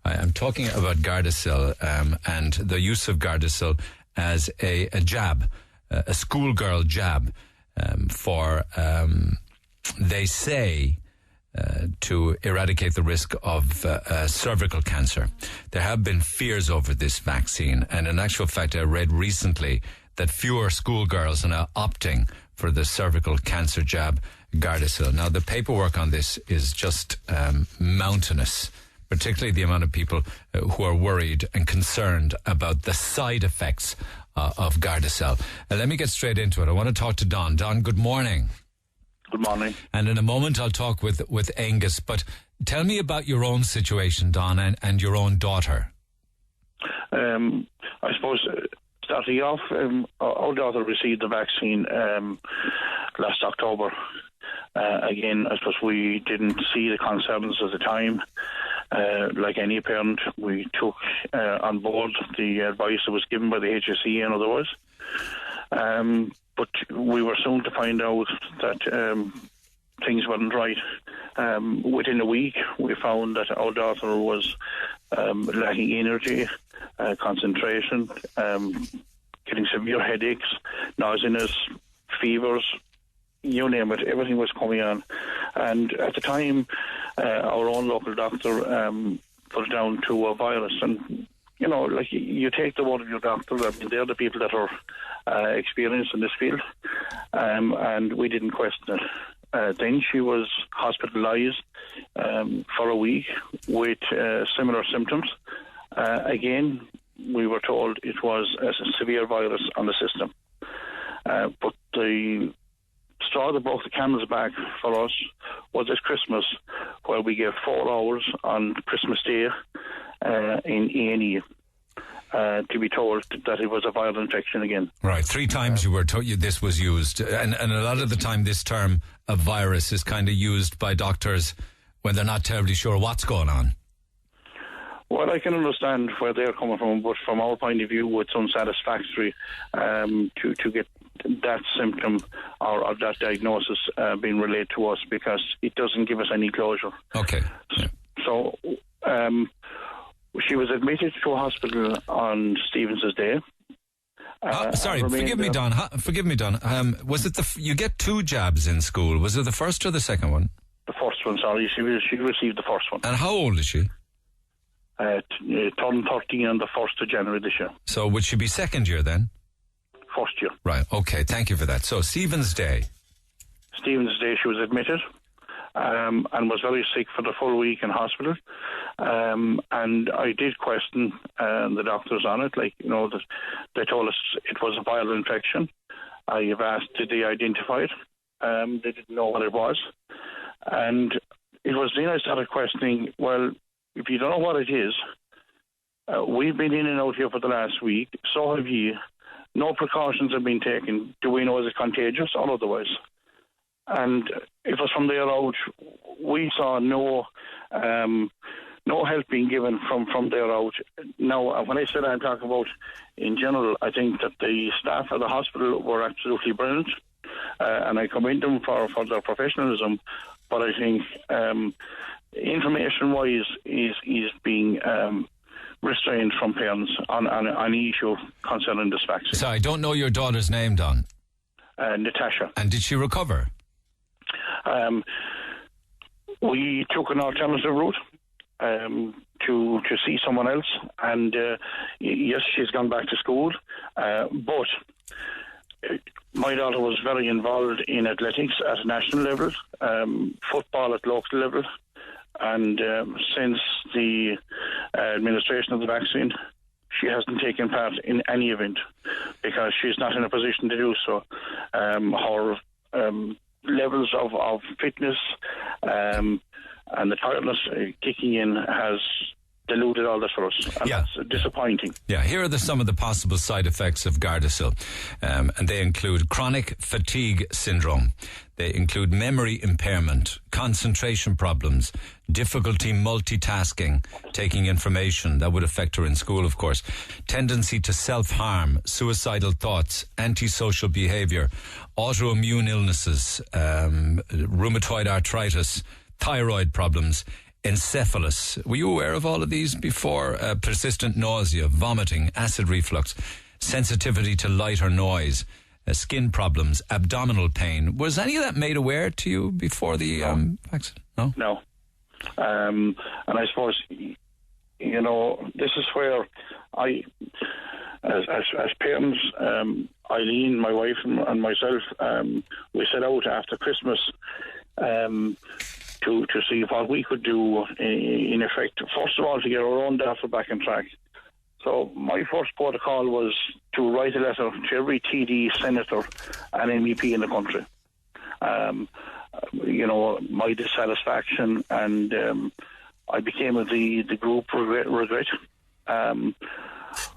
I'm talking about Gardasil and the use of Gardasil as a jab, a schoolgirl jab for, they say, to eradicate the risk of cervical cancer. There have been fears over this vaccine, and in actual fact, I read recently that fewer schoolgirls are now opting for the cervical cancer jab, Gardasil. Now, the paperwork on this is just mountainous, particularly the amount of people who are worried and concerned about the side effects of Gardasil. Let me get straight into it. I want to talk to Don. Don, good morning. Good morning. And in a moment I'll talk with Angus, but tell me about your own situation, Don, and your own daughter. I suppose, starting off, our daughter received the vaccine last October. Again, I suppose we didn't see the concerns at the time. Like any parent, we took on board the advice that was given by the HSE and otherwise. But we were soon to find out that things weren't right. Within a week, we found that our daughter was lacking energy, concentration, getting severe headaches, nauseousness, fevers, you name it, everything was coming on. And at the time, our own local doctor put it down to a virus. And, you know, like, you take the word of your doctor. I mean, they're the people that are experienced in this field. And we didn't question it. Then she was hospitalised for a week with similar symptoms. Again, we were told it was a severe virus on the system. But the straw that broke the camel's back for us was this Christmas, where we gave 4 hours on Christmas Day in A&E to be told that it was a viral infection again. Right, 3 times you were told this was used, and a lot of the time this term, a virus, is kind of used by doctors when they're not terribly sure what's going on. Well, I can understand where they're coming from, but from our point of view, it's unsatisfactory to get that symptom or that diagnosis being relayed to us, because it doesn't give us any closure. Okay. Yeah. So she was admitted to a hospital on Stevens's Day. Forgive me, Don. Was it you get 2 jabs in school? Was it the first or the second one? The first one, sorry. She received the first one. And how old is she? Turned 13 on the 1st of January this year. So would she be second year then? First year. Right, okay, thank you for that. So Stephen's Day. Stephen's Day, she was admitted and was very sick for the full week in hospital. And I did question the doctors on it, like, you know, that they told us it was a viral infection. I have asked, did they identify it? They didn't know what it was. And it was then I started questioning, well, if you don't know what it is, we've been in and out here for the last week, so have you. No precautions have been taken. Do we know is it contagious or otherwise? And it was from there out, we saw no help being given from there out. Now, when I said I'm talking about in general, I think that the staff at the hospital were absolutely brilliant, and I commend them for their professionalism. But I think information-wise is being restrained from parents on any issue concerning this vaccine. So I don't know your daughter's name, Don. Natasha. And did she recover? We took an alternative route to see someone else, and yes, she's gone back to school, but my daughter was very involved in athletics at a national level, football at local level, and since the administration of the vaccine, she hasn't taken part in any event because she's not in a position to do so. Her levels of fitness and the tiredness kicking in has diluted all this for us, and that's disappointing. Yeah, here are some of the possible side effects of Gardasil, and they include chronic fatigue syndrome. They include memory impairment, concentration problems, difficulty multitasking, taking information that would affect her in school, of course, tendency to self-harm, suicidal thoughts, antisocial behaviour, autoimmune illnesses, rheumatoid arthritis, thyroid problems, encephalitis. Were you aware of all of these before? Persistent nausea, vomiting, acid reflux, sensitivity to light or noise, skin problems, abdominal pain. Was any of that made aware to you before the vaccine? No? No. And I suppose, this is where as parents, Eileen, my wife, and myself, we set out after Christmas to see what we could do in effect. First of all, to get our own data back on track. So my first protocol was to write a letter to every TD, senator, and MEP in the country. My dissatisfaction, and I became the group Regret,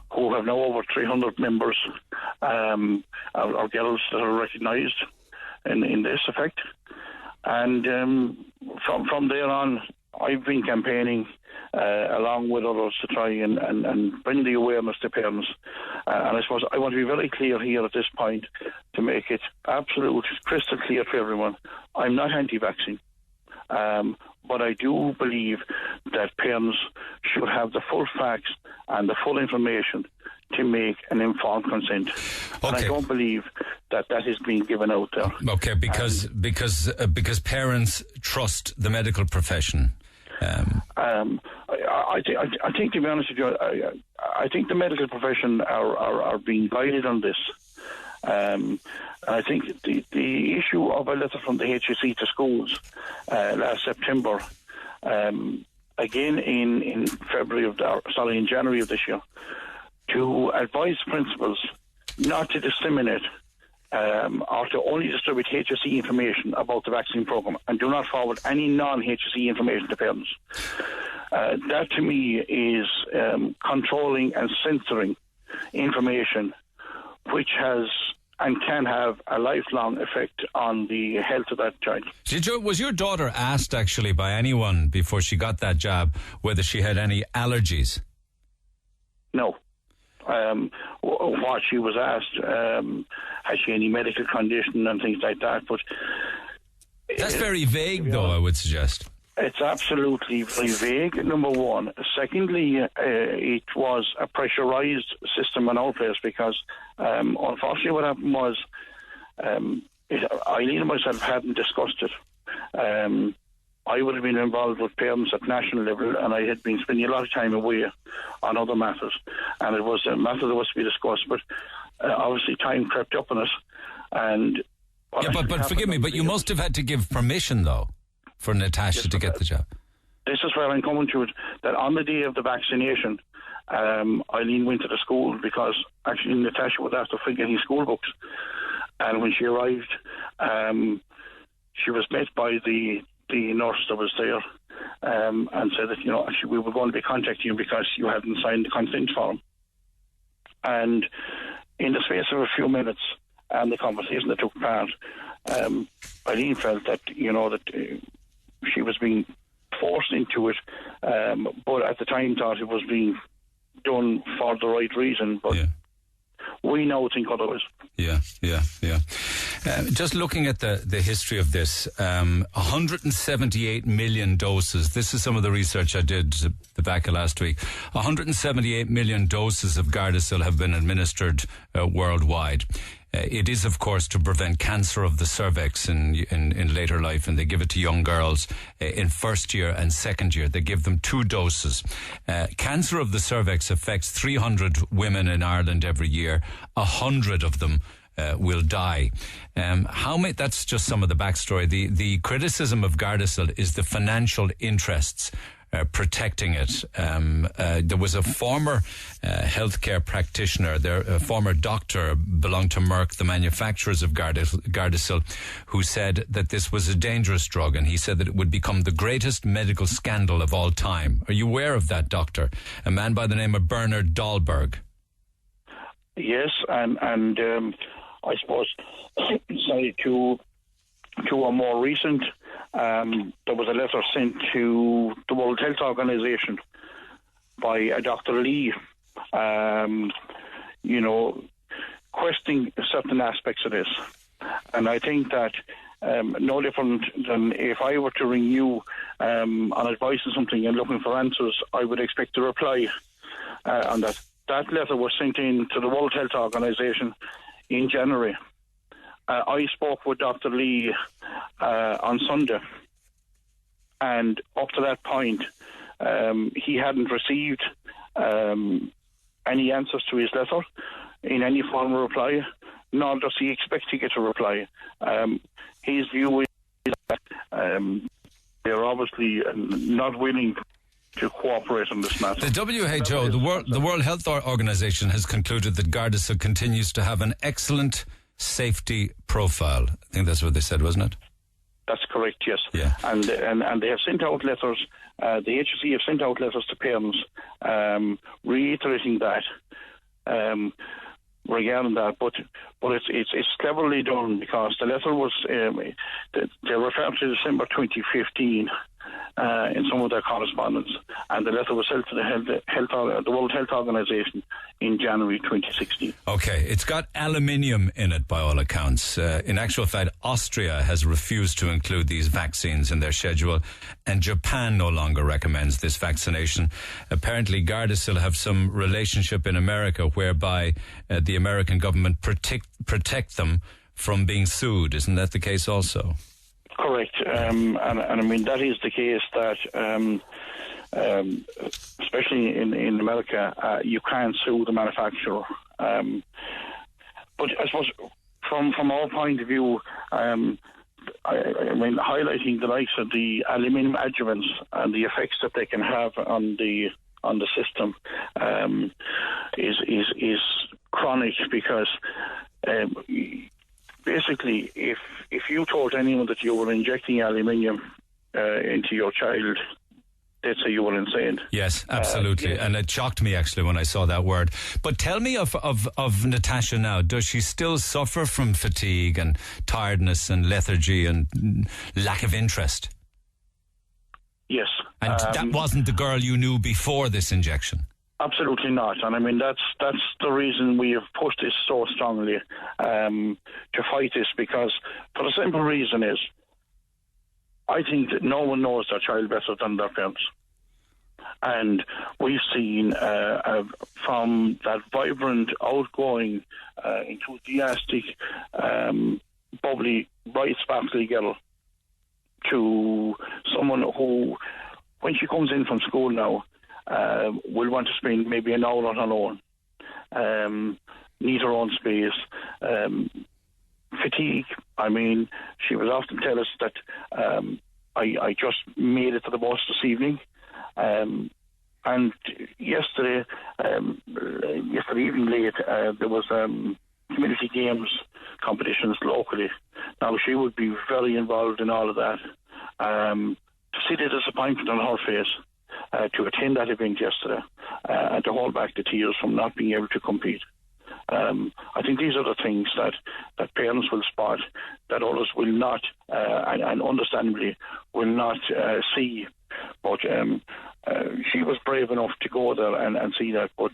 who have now over 300 members, our girls that are recognised in this effect. And from there on, I've been campaigning along with others to try and bring the awareness to parents. And I suppose I want to be very clear here at this point to make it absolute crystal clear to everyone. I'm not anti-vaccine. But I do believe that parents should have the full facts and the full information to make an informed consent. Okay. And I don't believe that is being given out there. Okay, because parents trust the medical profession. I think, to be honest with you, I think the medical profession are being guided on this. I think the issue of a letter from the HSE to schools last September, again in January of this year, to advise principals not to disseminate or to only distribute HSE information about the vaccine programme and do not forward any non-HSE information to parents. That to me is controlling and censoring information which has and can have a lifelong effect on the health of that child. Was your daughter asked actually by anyone before she got that jab whether she had any allergies? No. What she was asked, has she any medical condition and things like that, but that's very vague, though, I would suggest. It's absolutely very vague, number one. Secondly, it was a pressurised system in our place because, unfortunately, what happened was Eileen and myself hadn't discussed it. I would have been involved with parents at national level, and I had been spending a lot of time away on other matters, and it was a matter that was to be discussed, but obviously time crept up on us. And but forgive me, but you must have had to give permission, though, for Natasha to get the job. This is where I'm coming to it, that on the day of the vaccination, Eileen went to the school because actually Natasha was asked to fill getting school books. And when she arrived, she was met by the nurse that was there and said that, actually we were going to be contacting you because you hadn't signed the consent form. And in the space of a few minutes and the conversation that took part, Eileen felt that, that she was being forced into it, but at the time thought it was being done for the right reason. But we now think otherwise. Yeah. Just looking at the history of this, 178 million doses. This is some of the research I did the back of last week. 178 million doses of Gardasil have been administered worldwide. It is, of course, to prevent cancer of the cervix in later life, and they give it to young girls in first year and second year. They give them 2 doses. Cancer of the cervix affects 300 women in Ireland every year. 100 of them will die. That's just some of the backstory. The criticism of Gardasil is the financial interests protecting it. There was a former healthcare practitioner, a former doctor belonged to Merck, the manufacturers of Gardasil, who said that this was a dangerous drug, and he said that it would become the greatest medical scandal of all time. Are you aware of that, doctor? A man by the name of Bernard Dahlberg. Yes, and I suppose, to a more recent, there was a letter sent to the World Health Organization by a Dr. Lee, questioning certain aspects of this. And I think that no different than if I were to ring you on advice on something and looking for answers, I would expect a reply on that. That letter was sent in to the World Health Organization in January. I spoke with Dr. Lee on Sunday, and up to that point, he hadn't received any answers to his letter in any form of reply, nor does he expect to get a reply. His view is that they're obviously not willing to cooperate on this matter. The WHO, the World Health Organization, has concluded that Gardasil continues to have an excellent safety profile. I think that's what they said, wasn't it? That's correct, yes. Yeah. And they have sent out letters, the HSE have sent out letters to parents reiterating that, regarding that, but it's cleverly done, because the letter was, they referred to December 2015 in some of their correspondence, and the letter was sent to the World Health Organization in January 2016. Okay, it's got aluminium in it by all accounts. In actual fact, Austria has refused to include these vaccines in their schedule, and Japan no longer recommends this vaccination. Apparently, Gardasil have some relationship in America whereby the American government protect them from being sued. Isn't that the case also? Correct, and I mean that is the case that, especially in America, you can't sue the manufacturer. But I suppose from our point of view, I mean highlighting the likes of the aluminium adjuvants and the effects that they can have on the system is chronic, because. Basically, if you told anyone that you were injecting aluminium into your child, they'd say you were insane. Yes, absolutely. And it shocked me, actually, when I saw that word. But tell me of Natasha now. Does she still suffer from fatigue and tiredness and lethargy and lack of interest? Yes. And that wasn't the girl you knew before this injection? Absolutely not, and I mean that's the reason we have pushed this so strongly to fight this, because for the simple reason is I think that no one knows their child better than their parents, and we've seen from that vibrant, outgoing, enthusiastic, bubbly, bright, sparkly girl to someone who, when she comes in from school now, will want to spend maybe an hour on her own, need her own space, fatigue. I mean, she would often tell us that I just made it to the bus this evening, and yesterday evening late, there was community games competitions locally. Now, she would be very involved in all of that. To see the disappointment on her face, to attend that event yesterday, and to hold back the tears from not being able to compete. I think these are the things that parents will spot, that others will not, and understandably will not see. But she was brave enough to go there and see that, but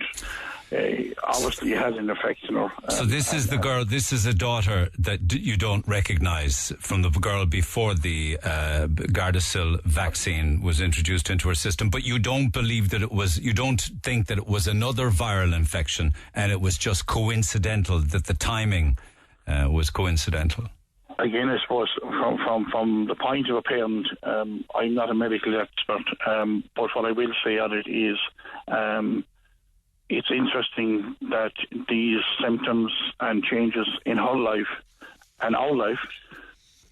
obviously it had an effect on her. So this is the girl, this is a daughter that you don't recognise from the girl before the Gardasil vaccine was introduced into her system, but you don't believe that you don't think that it was another viral infection, and it was just coincidental, that the timing was coincidental? Again, I suppose from the point of a parent, I'm not a medical expert, but what I will say on it is it's interesting that these symptoms and changes in her life and our life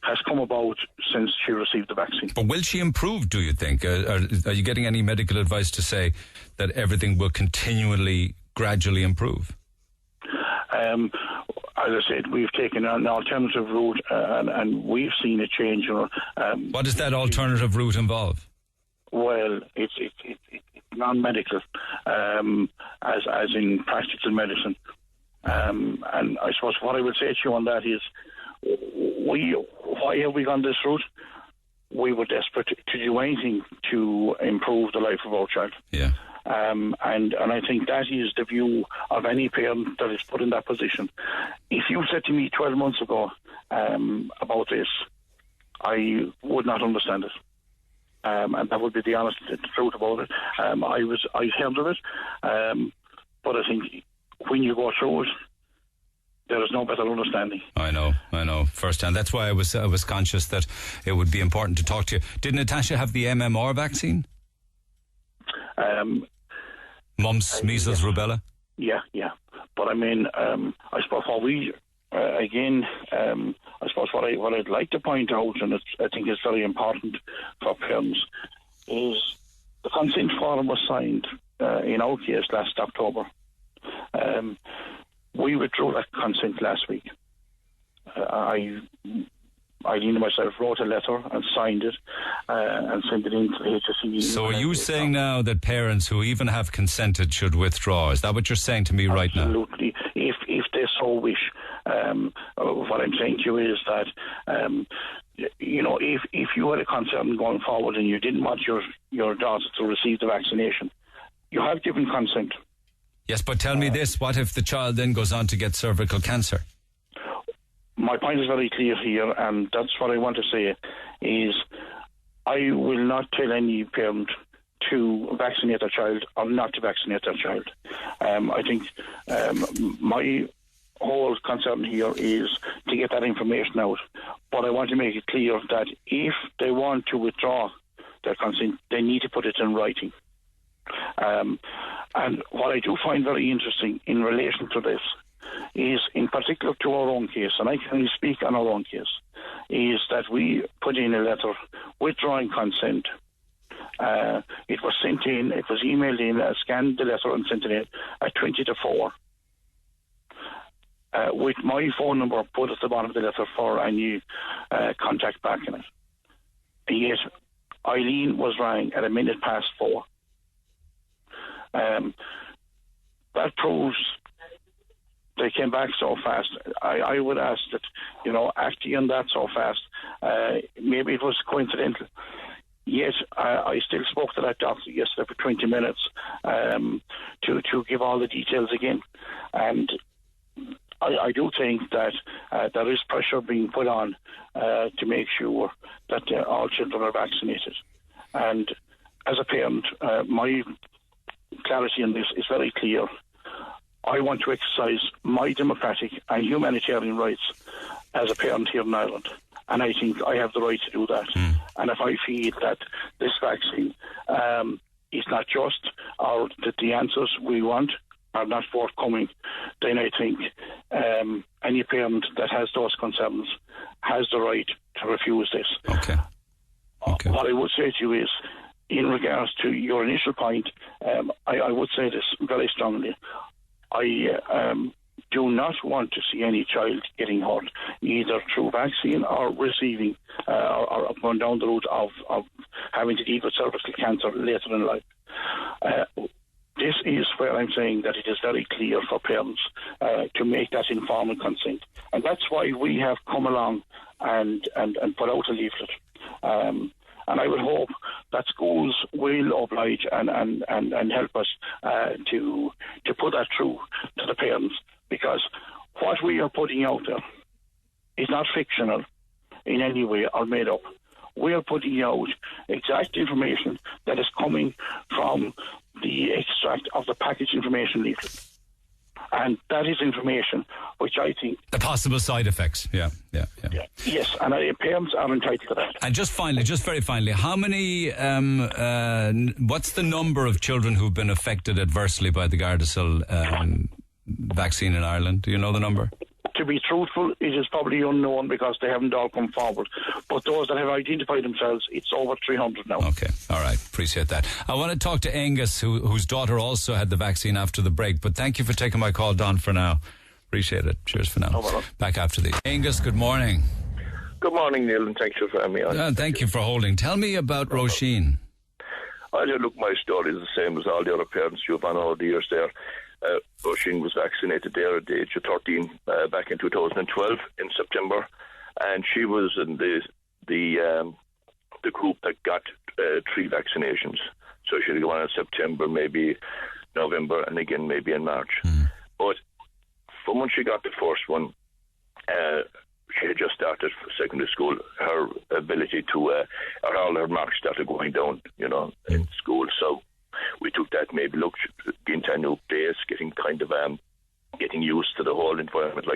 has come about since she received the vaccine. But will she improve, do you think? Are you getting any medical advice to say that everything will continually, gradually improve? As I said, we've taken an alternative route, and we've seen a change. What does that alternative route involve? Well, it's non-medical, as in practical medicine. And I suppose what I would say to you on that is, why have we gone this route? We were desperate to do anything to improve the life of our child. Yeah. And I think that is the view of any parent that is put in that position. If you said to me 12 months ago about this, I would not understand it. And that would be the honest truth about it. I heard of it, but I think when you go through it, there is no better understanding. I know, firsthand. That's why I was conscious that it would be important to talk to you. Did Natasha have the MMR vaccine? Mumps, measles, rubella? Yeah. But I mean, I suppose what we, again, I suppose what I'd like to point out, and I think it's very important for parents, is the consent form was signed in our case last October. We withdrew that consent last week. Eileen and myself wrote a letter and signed it and sent it in to the HSE. So are you saying now that parents who even have consented should withdraw? Is that what you're saying to me right now? Absolutely. If they so wish. What I'm saying to you is that, if you had a concern going forward and you didn't want your daughter to receive the vaccination, you have given consent. Yes, but tell me this, what if the child then goes on to get cervical cancer? My point is very clear here, and that's what I want to say, is I will not tell any parent to vaccinate their child or not to vaccinate their child. I think my whole concern here is to get that information out. But I want to make it clear that if they want to withdraw their consent, they need to put it in writing. And what I do find very interesting in relation to this is, in particular to our own case, and I can only speak on our own case, is that we put in a letter withdrawing consent. It was sent in, it was emailed in, scanned the letter and sent it in at 20 to 4. With my phone number put at the bottom of the letter for any contact back in it. And yet, Eileen was rang at 4:04. That proves they came back so fast. I would ask that, acting on that so fast, maybe it was coincidental. Yet, I still spoke to that doctor yesterday for 20 minutes to give all the details again. And I do think that there is pressure being put on to make sure that all children are vaccinated. And as a parent, my clarity on this is very clear. I want to exercise my democratic and humanitarian rights as a parent here in Ireland. And I think I have the right to do that. And if I feel that this vaccine is not just, or that the answers we want are not forthcoming, then I think any parent that has those concerns has the right to refuse this. Okay. What I would say to you is, in regards to your initial point, I would say this very strongly. I do not want to see any child getting hurt, either through vaccine or receiving, or going down the route of having to deal with cervical cancer later in life. This is where I'm saying that it is very clear for parents to make that informed consent. And that's why we have come along and put out a leaflet. And I would hope that schools will oblige and help us to put that through to the parents, because what we are putting out there is not fictional in any way or made up. We are putting out exact information that is coming from the extract of the package information leaflet. And that is information which I think... The possible side effects, yeah. Yes, and parents are entitled to that. And just very finally, how many, what's the number of children who've been affected adversely by the Gardasil vaccine in Ireland? Do you know the number? To be truthful, it is probably unknown because they haven't all come forward. But those that have identified themselves, it's over 300 now. Okay, all right, appreciate that. I want to talk to Angus, whose daughter also had the vaccine after the break. But thank you for taking my call, Don, for now. Appreciate it. Cheers for now. No problem. Back after these. Angus, good morning. Good morning, Neil, and thanks for having me on. Thank you for holding. Tell me about Roisin. Look, my story is the same as all the other parents you've on all the years there. Roisin was vaccinated there at the age of 13 back in 2012 in September, and she was in the group that got 3 vaccinations. So she'd go on in September, maybe November, and again maybe in March. But from when she got the first one, she had just started secondary school. Her ability to, all her marks started going down, in school. So we took that, maybe look, being to a new place, getting kind of, getting used to the whole environment,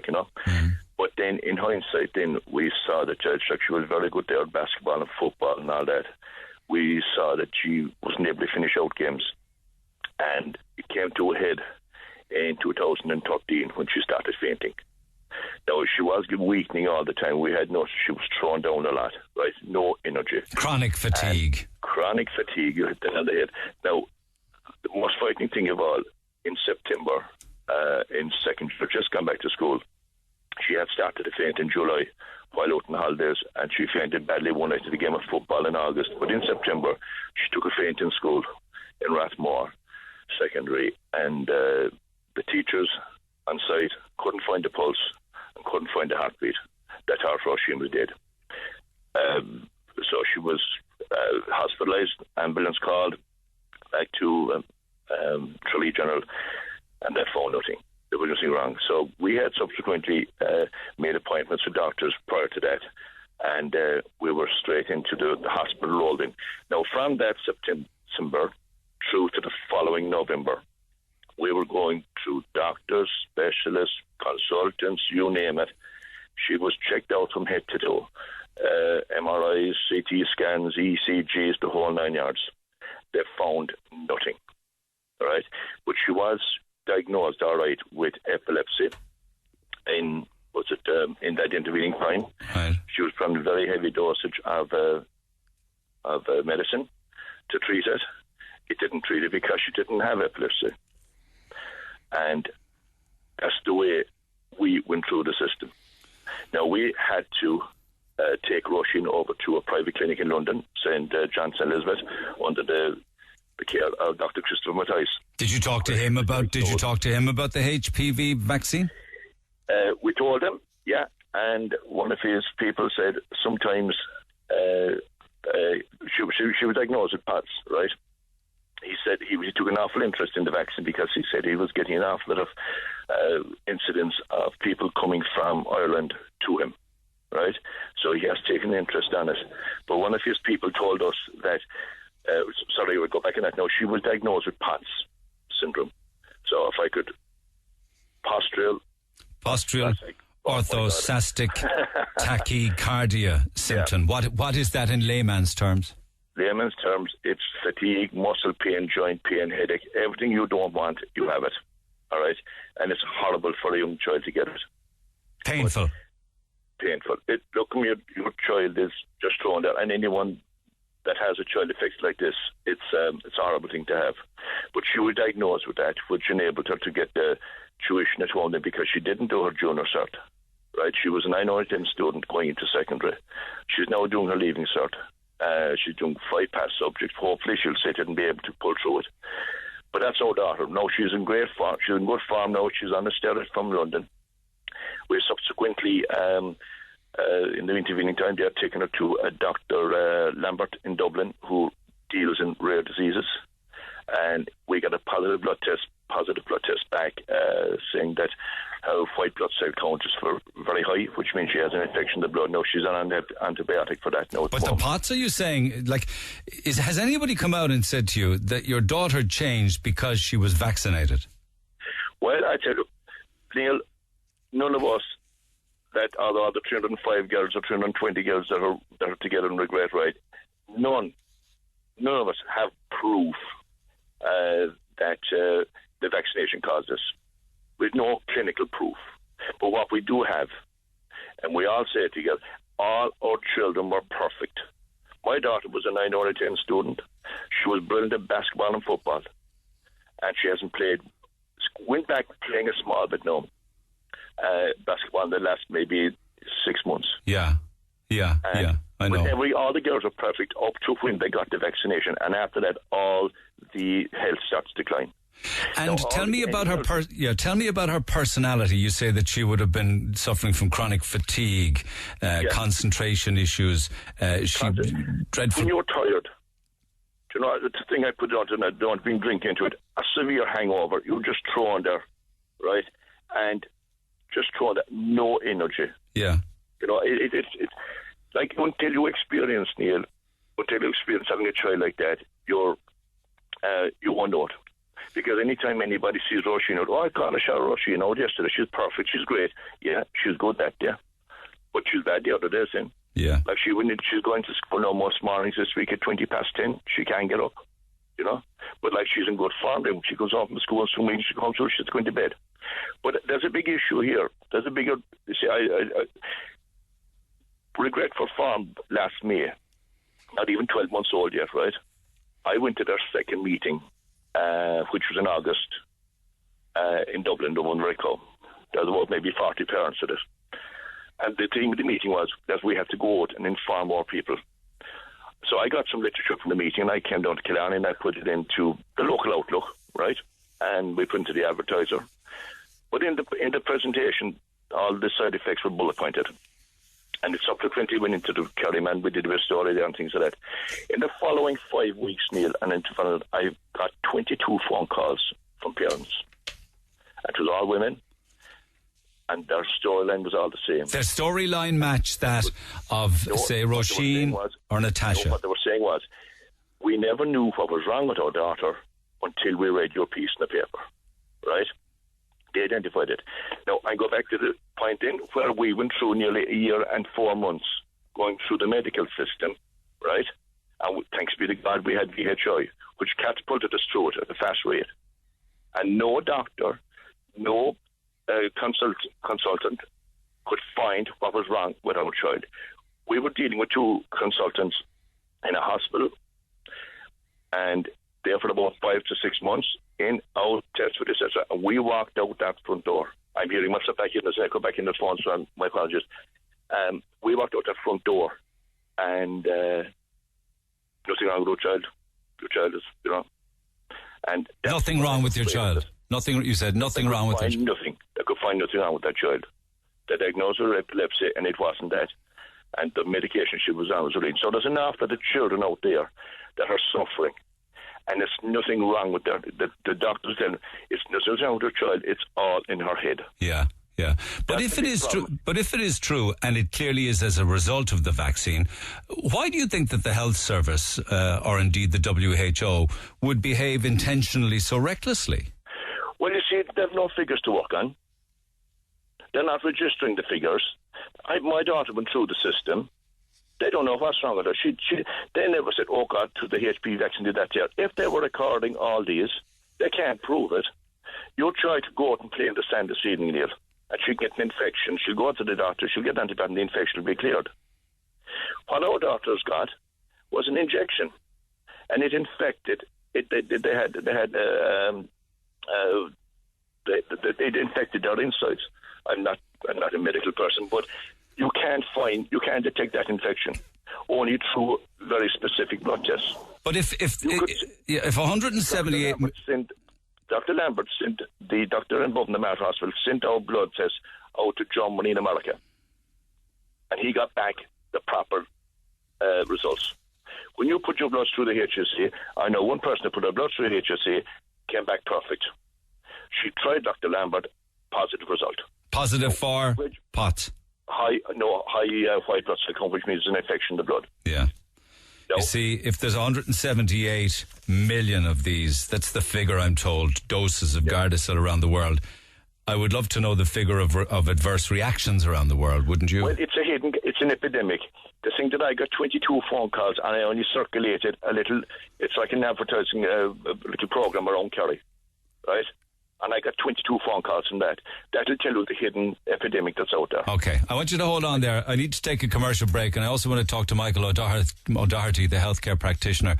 But then, in hindsight, then we saw that she was very good there at basketball and football and all that. We saw that she wasn't able to finish out games. And it came to a head in 2013 when she started fainting. Now, she was weakening all the time. We had noticed she was thrown down a lot, right? No energy. Chronic fatigue. You hit that on the head. Now, the most frightening thing of all, in September, in second year, just gone back to school, she had started to faint in July while out in holidays, and she fainted badly one night at the game of football in August. But in September, she took a faint in school in Rathmore Secondary, and the teachers on site couldn't find the pulse and couldn't find the heartbeat. That her she was dead. So she was hospitalised, ambulance called back to Tralee General, and they found nothing. There was nothing wrong. So we had subsequently made appointments with doctors prior to that, and we were straight into the hospital rolled in. Now, from that September through to the following November, we were going through doctors, specialists, consultants, you name it. She was checked out from head to toe. MRIs, CT scans, ECGs, the whole 9 yards. They found nothing. All right? But she was diagnosed, all right, with epilepsy in that intervening time. Right. She was from a very heavy dosage of medicine to treat it. It didn't treat it because she didn't have epilepsy. And that's the way we went through the system. Now, we had to take Roisin over to a private clinic in London, St. John's Elizabeth, under the care of Dr. Christopher Matthijs. Did you talk to him about the HPV vaccine? We told him, yeah, and one of his people said sometimes she was diagnosed with POTS, right? He said he took an awful interest in the vaccine because he said he was getting an awful lot of incidents of people coming from Ireland to him, right? So he has taken an interest on it. But one of his people told us that, we'll go back on that now, she was diagnosed with POTS syndrome. So if I could, postural orthostastic tachycardia symptom. Yeah. What is that in layman's terms? Layman's terms, it's fatigue, muscle pain, joint pain, headache. Everything you don't want, you have it. All right? And it's horrible for a young child to get it. Painful. Painful. Look, your child is just thrown there, and anyone that has a child affected like this, it's a horrible thing to have. But she was diagnosed with that, which enabled her to get the tuition at home because she didn't do her junior cert. Right? She was a 9 or 10 student going into secondary. She's now doing her leaving cert. She's doing 5 pass subjects. Hopefully she'll sit and be able to pull through it. But that's our daughter. Now she's in great form. She's in good form now. She's on a steroid from London. We subsequently, in the intervening time, they had taken her to Dr. Lambert in Dublin, who deals in rare diseases. And we got a positive blood test back saying that her white blood cell count is very high, which means she has an infection in the blood. Now she's on an antibiotic for that now. But the POTS, are you saying, has anybody come out and said to you that your daughter changed because she was vaccinated? Well, I tell you, Neil, none of us that are the 305 girls or 320 girls that are together in regret, right? None of us have proof that the vaccination caused this. With no clinical proof. But what we do have, and we all say it together, all our children were perfect. My daughter was a 9 out of 10 student. She was brilliant at basketball and football. And she hasn't played, went back playing a small bit now. Basketball in the last maybe 6 months. Yeah, I know. All the girls are perfect up to when they got the vaccination. And after that, all the health starts to decline. And tell me about her personality. You say that she would have been suffering from chronic fatigue, concentration issues. Dreadful. When you're tired, you know, the thing I put on, and I don't been drinking into it, a severe hangover, you're just thrown there, right? And just thrown there, no energy. Yeah. You know, it's like until you experience, Neil, until you experience having a child like that, you won't know it. Because anytime anybody sees Roisin out, I caught a shot of Roisin out yesterday. She's perfect. She's great. Yeah, she's good that day. But she's bad the other days then. Yeah. Like she's going to school now most mornings this week at 10:20. She can't get up, you know. But like she's in good form. Then she goes off from school and when she comes through, she's going to bed. But there's a big issue here. There's a bigger. You see, I regret for farm last May. Not even 12 months old yet, right? I went to their second meeting, which was in August, in Dublin, the one where I come. There was about maybe 40 parents at it. And the theme of the meeting was that we had to go out and inform more people. So I got some literature from the meeting, and I came down to Killarney and I put it into the local Outlook, right? And we put it into the Advertiser. But in the presentation, all the side effects were bullet pointed. And it subsequently went into the Kerryman. We did a story there and things like that. In the following 5 weeks, Neil, and I got 22 phone calls from parents. It was all women. And their storyline was all the same. Their storyline matched that of, say, Roisin or Natasha. No, what they were saying was, we never knew what was wrong with our daughter until we read your piece in the paper, right? They identified it. Now, I go back to the point in where we went through nearly a year and 4 months going through the medical system, right? And thanks be to God, we had VHI, which catapulted us through it at a fast rate. And no doctor, no consultant could find what was wrong with our child. We were dealing with 2 consultants in a hospital, and there for about 5 to 6 months, in, out, tests with etc. And we walked out that front door. I'm hearing myself back in the second, back in the phone, so my apologies. We walked out that front door, and nothing wrong with your child. Your child is, you know. And nothing wrong with your child. Nothing. You said nothing wrong with it. Nothing. They could find nothing wrong with that child. They diagnosed her epilepsy, and it wasn't that. And the medication she was on was released. So there's enough of the children out there that are suffering, and there's nothing wrong with the doctors. Then it's nothing wrong with her child. It's all in her head. Yeah. Yeah, but if it is true, and it clearly is as a result of the vaccine, why do you think that the health service, or indeed the WHO, would behave intentionally so recklessly? Well, you see, they have no figures to work on. They're not registering the figures. My daughter went through the system. They don't know what's wrong with her. They never said, oh God, to the HPV vaccine did that there. If they were recording all these, they can't prove it. You try to go out and play in the sand this evening, Neil, and she'll get an infection. She'll go to the doctor, she'll get antibiotic, and the infection will be cleared. What our doctors got was an injection, and it infected. It infected their insides. I'm not a medical person, but you can't detect that infection only through very specific blood tests. But if 178, Dr. Lambert sent the doctor in Boven, the Mater Hospital, sent our blood tests out to Germany and America, and he got back the proper results. When you put your blood through the HSC, I know one person that put her blood through the HSC came back perfect. She tried Dr. Lambert, positive result. Positive for POTS? High white blood cell count, which means an infection in the blood. Yeah. No. You see, if there's 178 million of these, that's the figure I'm told, doses of Gardasil around the world. I would love to know the figure of adverse reactions around the world, wouldn't you? Well, it's an epidemic. The thing that I got 22 phone calls and I only circulated a little, it's like an advertising little program around Kerry, right? And I got 22 phone calls from that. That'll tell you the hidden epidemic that's out there. Okay. I want you to hold on there. I need to take a commercial break, and I also want to talk to Michael O'Doherty, the healthcare practitioner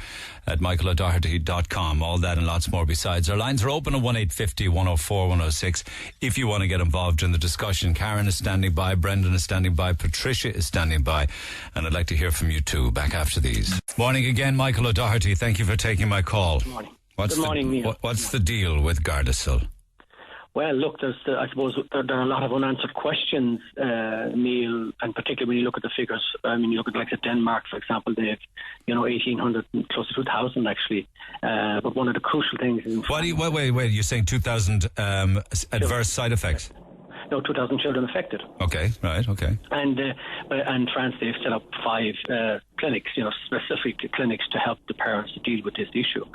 at michaelodoherty.com. All that and lots more besides. Our lines are open at 1-850-104-106 if you want to get involved in the discussion. Karen is standing by, Brendan is standing by, Patricia is standing by, and I'd like to hear from you too. Back after these. Morning again, Michael O'Doherty. Thank you for taking my call. Good morning. Good morning, Neil. What's the deal with Gardasil? Well, look, I suppose there are a lot of unanswered questions, Neil, and particularly when you look at the figures. I mean, you look at like Denmark, for example, they have, 1,800, close to 2,000 actually. But one of the crucial things is... Wait, you're saying 2,000 adverse side effects? now 2,000 children affected. Okay, right, okay. And France, they've set up 5 clinics, specific clinics to help the parents to deal with this issue.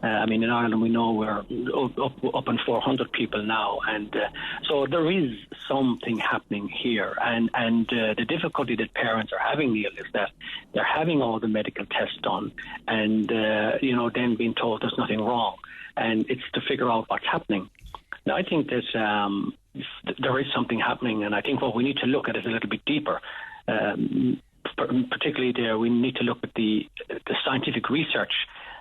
In Ireland, we know we're up on 400 people now, and so there is something happening here. And the difficulty that parents are having, Neil, is that they're having all the medical tests done, and then being told there's nothing wrong, and it's to figure out what's happening. Now, I think that there is something happening, and I think what we need to look at is a little bit deeper. Particularly there, we need to look at the scientific research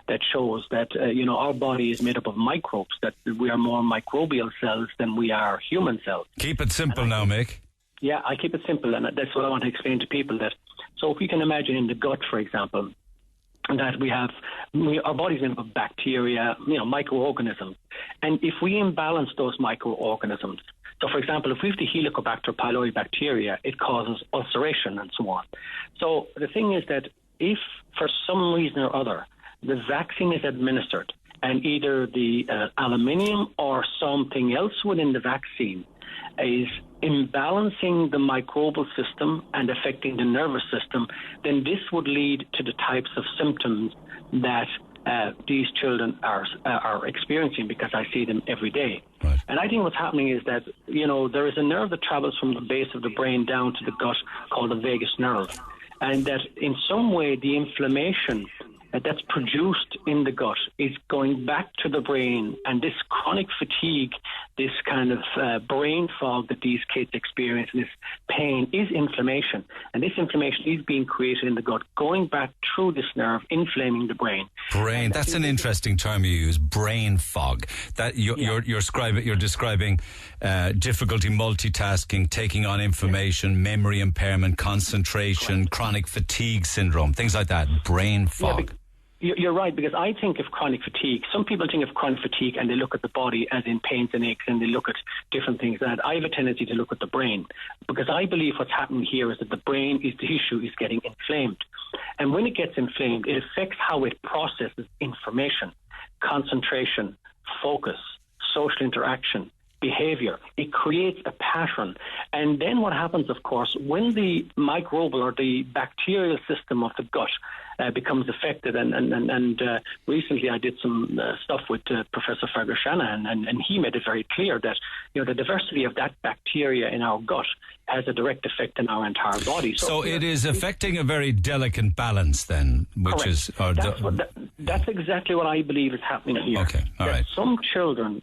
that shows that our body is made up of microbes, that we are more microbial cells than we are human cells. Keep it simple now, Mick. Yeah, I keep it simple, and that's what I want to explain to people. So if we can imagine in the gut, for example, that our body's made up of bacteria, microorganisms, and if we imbalance those microorganisms, so for example, if we have the Helicobacter pylori bacteria, it causes ulceration and so on. So the thing is that if for some reason or other the vaccine is administered and either the aluminium or something else within the vaccine is imbalancing the microbial system and affecting the nervous system, then this would lead to the types of symptoms that these children are experiencing, because I see them every day. Right. And I think what's happening is that, there is a nerve that travels from the base of the brain down to the gut called the vagus nerve. And that in some way the inflammation that's produced in the gut is going back to the brain, and this chronic fatigue, this kind of brain fog that these kids experience, and this pain is inflammation, and this inflammation is being created in the gut, going back through this nerve, inflaming the brain. Brain, that's an interesting term you use, brain fog. That you're describing difficulty multitasking, taking on information, memory impairment, concentration, chronic fatigue syndrome, things like that. Brain fog. You're right, because I think of chronic fatigue. Some people think of chronic fatigue and they look at the body as in pains and aches, and they look at different things. And I have a tendency to look at the brain, because I believe what's happening here is that the brain is the issue, is getting inflamed. And when it gets inflamed, it affects how it processes information, concentration, focus, social interaction, behavior. It creates a pattern. And then what happens, of course, when the microbial or the bacterial system of the gut becomes affected, and recently I did some stuff with Professor Fergus Shanahan, and he made it very clear that the diversity of that bacteria in our gut has a direct effect in our entire body. So it is affecting a very delicate balance then, which is... That's exactly what I believe is happening here. Okay, all right. Some children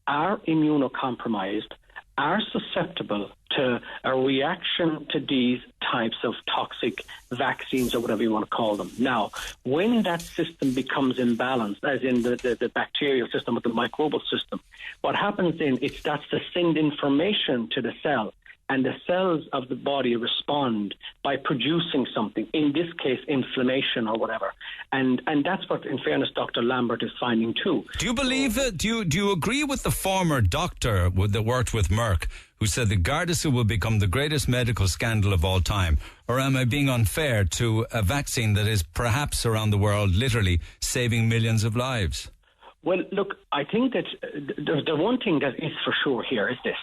are immunocompromised, are susceptible to a reaction to these types of toxic vaccines, or whatever you want to call them. Now, when that system becomes imbalanced, as in the bacterial system or the microbial system, what happens then, it starts to send information to the cell, and the cells of the body respond by producing something, in this case, inflammation or whatever. And that's what, in fairness, Dr. Lambert is finding too. Do you believe it? Do you agree with the former doctor that worked with Merck, who said the Gardasil will become the greatest medical scandal of all time? Or am I being unfair to a vaccine that is perhaps around the world literally saving millions of lives? Well, look, I think that the one thing that is for sure here is this,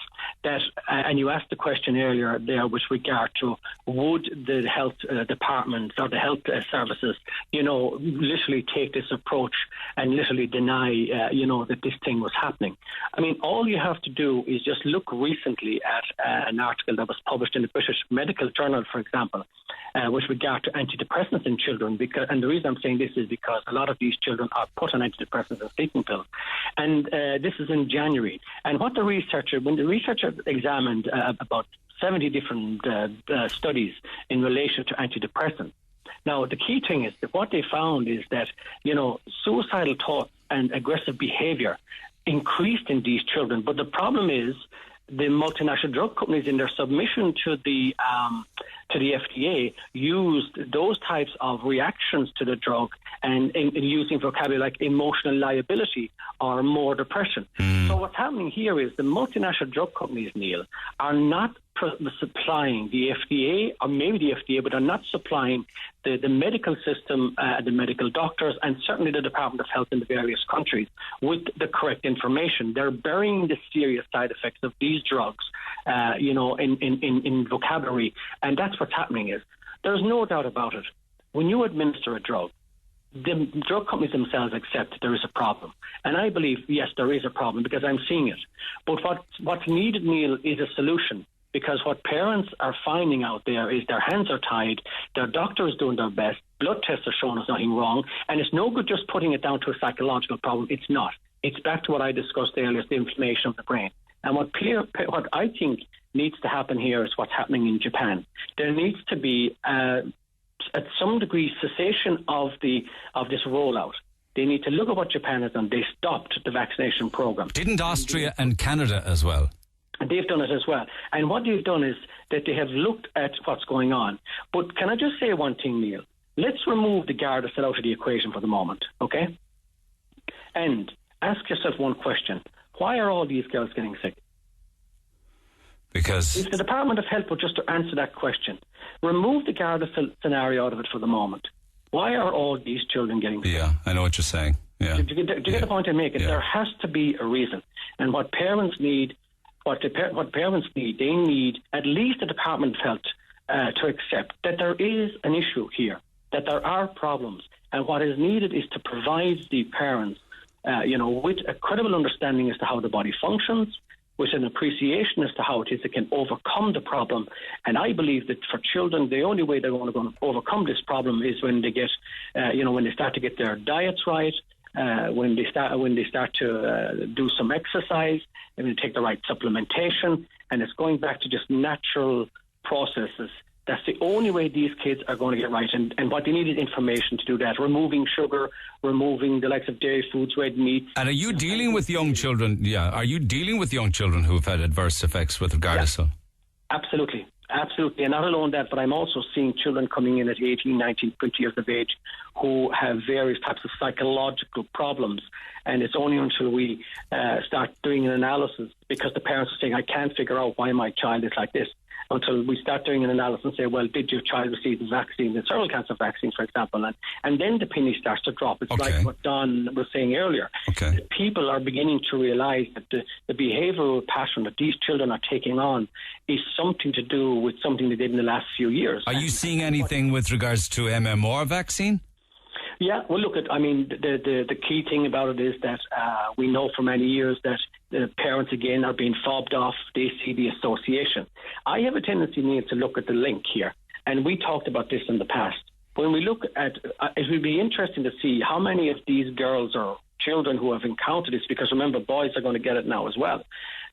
that, and you asked the question earlier there with regard to would the health departments or the health services, literally take this approach and literally deny, that this thing was happening. I mean, all you have to do is just look recently at an article that was published in the British Medical Journal, for example, with regard to antidepressants in children. And the reason I'm saying this is because a lot of these children are put on antidepressants and sleeping pills. And this is in January. And when the researcher examined about 70 different studies in relation to antidepressants. Now, the key thing is that what they found is that, suicidal thoughts and aggressive behavior increased in these children. But the problem is the multinational drug companies, in their submission to the FDA, used those types of reactions to the drug and in using vocabulary like emotional liability or more depression. So what's happening here is the multinational drug companies, Neil, are not supplying the FDA, or maybe the FDA, but are not supplying the medical system, the medical doctors, and certainly the Department of Health in the various countries with the correct information. They're burying the serious side effects of these drugs in vocabulary, and that's what's happening. Is there's no doubt about it. When you administer a drug, the drug companies themselves accept that there is a problem. And I believe, yes, there is a problem because I'm seeing it. But what's needed, Neil, is a solution. Because what parents are finding out there is their hands are tied, their doctor is doing their best, blood tests are showing us nothing wrong, and it's no good just putting it down to a psychological problem. It's not. It's back to what I discussed earlier, it's the inflammation of the brain. And what I think needs to happen here is what's happening in Japan. There needs to be at some degree cessation of this rollout. They need to look at what Japan has done. They stopped the vaccination program. Didn't Austria and Canada as well? They've done it as well. And what they've done is that they have looked at what's going on. But can I just say one thing, Neil? Let's remove the Gardasil out of the equation for the moment, okay? And ask yourself one question. Why are all these girls getting sick? Because if the Department of Health would just answer that question, remove the Gardasil scenario out of it for the moment. Why are all these children getting sick? Yeah, I know what you're saying. Yeah. Do you get the point I'm making? Yeah. There has to be a reason. And what parents need, they need at least the Department of Health to accept that there is an issue here, that there are problems. And what is needed is to provide the parents, with a credible understanding as to how the body functions, with an appreciation as to how it is it can overcome the problem. And I believe that for children, the only way they're going to overcome this problem is when they get, when they start to get their diets right, when they start to do some exercise, and they take the right supplementation, and it's going back to just natural processes. That's the only way these kids are going to get right. And what they need is information to do that. Removing sugar, removing the likes of dairy foods, red meat. And are you dealing with young children? Yeah. Are you dealing with young children who've had adverse effects with Gardasil? Yeah, absolutely. Absolutely. And not alone that, but I'm also seeing children coming in at 18, 19, 20 years of age who have various types of psychological problems. And it's only until we start doing an analysis, because the parents are saying, I can't figure out why my child is like this, until we start doing an analysis and say, well, did your child receive the vaccine, the cervical cancer vaccine, for example? And then the penny starts to drop. It's like what Don was saying earlier. Okay. People are beginning to realise that the behavioural pattern that these children are taking on is something to do with something they did in the last few years. Are you seeing anything with regards to MMR vaccine? Yeah, well, look, the key thing about it is that we know for many years that the parents, again, are being fobbed off. They see the association. I have a tendency, Neil, to look at the link here, and we talked about this in the past. When we look at it would be interesting to see how many of these girls or children who have encountered this, because remember, boys are going to get it now as well.